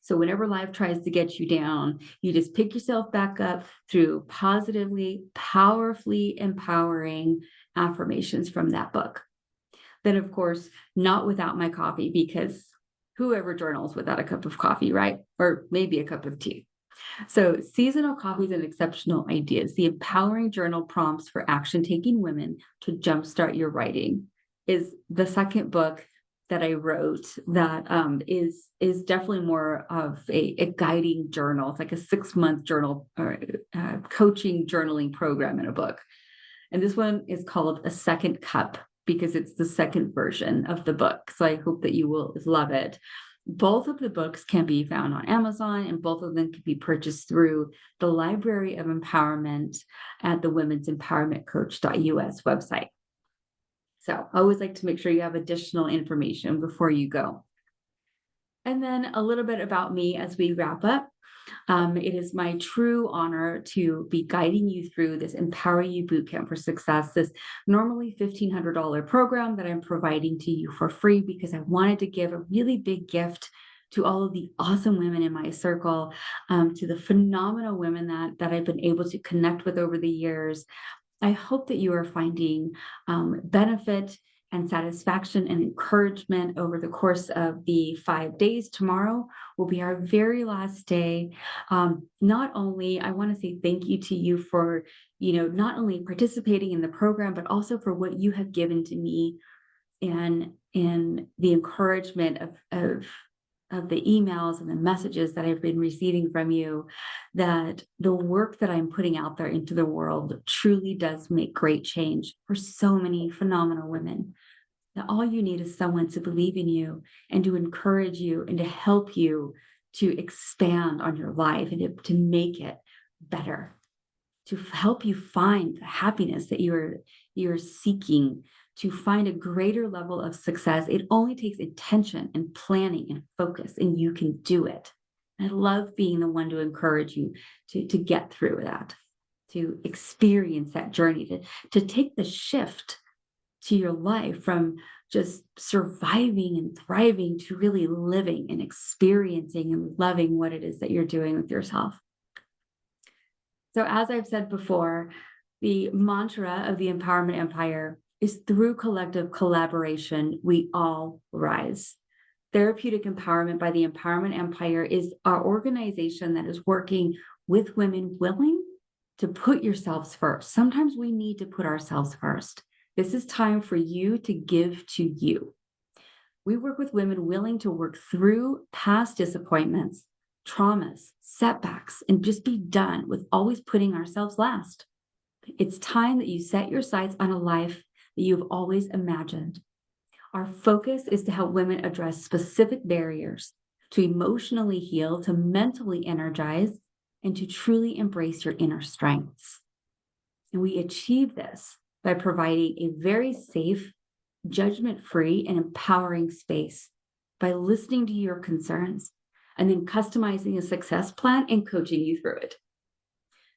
So whenever life tries to get you down, you just pick yourself back up through positively, powerfully empowering affirmations from that book. Then, of course, not without my coffee, because whoever journals without a cup of coffee, right? Or maybe a cup of tea. So Seasonal Coffees and Exceptional Ideas, the empowering journal prompts for action-taking women to jumpstart your writing, is the second book that I wrote that is definitely more of a guiding journal. It's like a 6-month journal or coaching journaling program in a book. And this one is called A Second Cup because it's the second version of the book. So I hope that you will love it. Both of the books can be found on Amazon, and both of them can be purchased through the Library of Empowerment at the Women's Empowerment Coach.us website. So I always like to make sure you have additional information before you go. And then a little bit about me as we wrap up. It is my true honor to be guiding you through this Empower You Bootcamp for Success, this normally $1,500 program that I'm providing to you for free because I wanted to give a really big gift to all of the awesome women in my circle, to the phenomenal women that I've been able to connect with over the years. I hope that you are finding benefit and satisfaction and encouragement over the course of the 5 days. Tomorrow will be our very last day. Not only, I want to say thank you to you for, not only participating in the program, but also for what you have given to me and the encouragement of the emails and the messages that I've been receiving from you, that the work that I'm putting out there into the world truly does make great change for so many phenomenal women. That all you need is someone to believe in you and to encourage you and to help you to expand on your life and to make it better, to help you find the happiness that you're seeking, to find a greater level of success. It only takes intention and planning and focus, and you can do it. I love being the one to encourage you to get through that, to experience that journey, to take the shift to your life from just surviving and thriving to really living and experiencing and loving what it is that you're doing with yourself. So as I've said before, the mantra of the Empowerment Empire is through collective collaboration, we all rise. Therapeutic Empowerment by the Empowerment Empire is our organization that is working with women willing to put yourselves first. Sometimes we need to put ourselves first. This is time for you to give to you. We work with women willing to work through past disappointments, traumas, setbacks, and just be done with always putting ourselves last. It's time that you set your sights on a life that you've always imagined. Our focus is to help women address specific barriers, to emotionally heal, to mentally energize, and to truly embrace your inner strengths. And we achieve this by providing a very safe, judgment-free, and empowering space by listening to your concerns and then customizing a success plan and coaching you through it.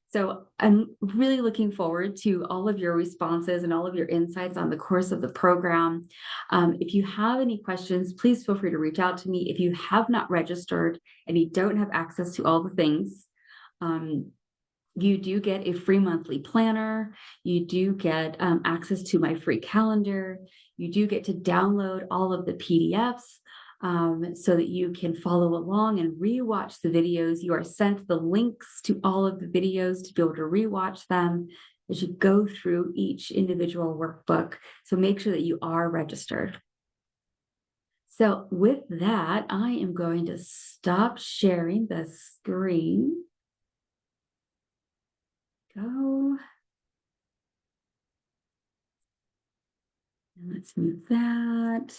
So I'm really looking forward to all of your responses and all of your insights on the course of the program. If you have any questions, please feel free to reach out to me. If you have not registered and you don't have access to all the things, you do get a free monthly planner. You do get access to my free calendar. You do get to download all of the PDFs so that you can follow along and rewatch the videos. You are sent the links to all of the videos to be able to rewatch them as you go through each individual workbook. So make sure that you are registered. So with that, I am going to stop sharing the screen. Go. And let's move that.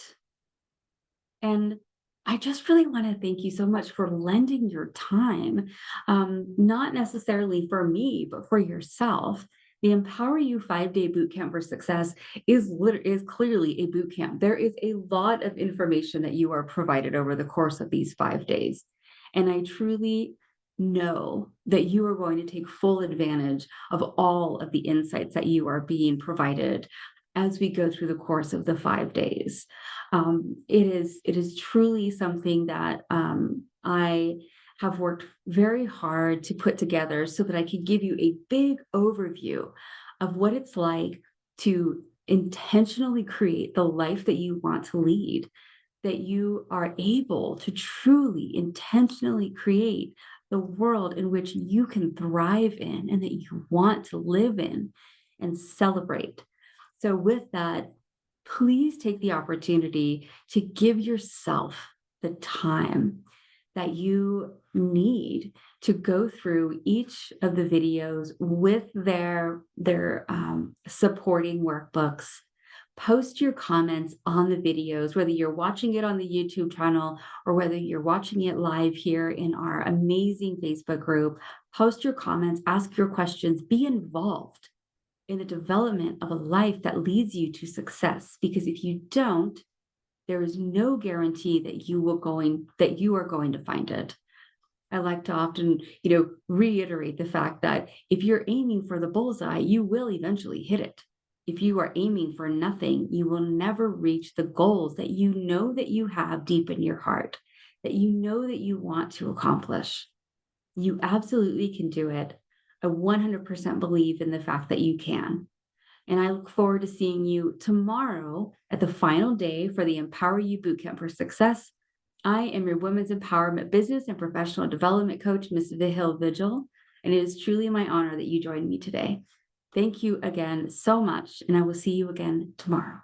And I just really want to thank you so much for lending your time, not necessarily for me, but for yourself. The Empower You 5-day Bootcamp for Success is clearly a bootcamp. There is a lot of information that you are provided over the course of these 5 days. And I truly know that you are going to take full advantage of all of the insights that you are being provided as we go through the course of the 5 days. It is truly something that I have worked very hard to put together so that I could give you a big overview of what it's like to intentionally create the life that you want to lead, that you are able to truly intentionally create the world in which you can thrive in and that you want to live in and celebrate. So with that, please take the opportunity to give yourself the time that you need to go through each of the videos with their supporting workbooks. Post your comments on the videos, whether you're watching it on the YouTube channel or whether you're watching it live here in our amazing Facebook group. Post your comments, ask your questions, be involved in the development of a life that leads you to success. Because if you don't, there is no guarantee that you are going to find it. I like to often, reiterate the fact that if you're aiming for the bullseye, you will eventually hit it. If you are aiming for nothing, you will never reach the goals that you know that you have deep in your heart, that you know that you want to accomplish. You absolutely can do it. I 100% believe in the fact that you can. And I look forward to seeing you tomorrow at the final day for the Empower You Bootcamp for Success. I am your women's empowerment business and professional development coach, Ms. Vihil Vigil, and it is truly my honor that you joined me today. Thank you again so much, and I will see you again tomorrow.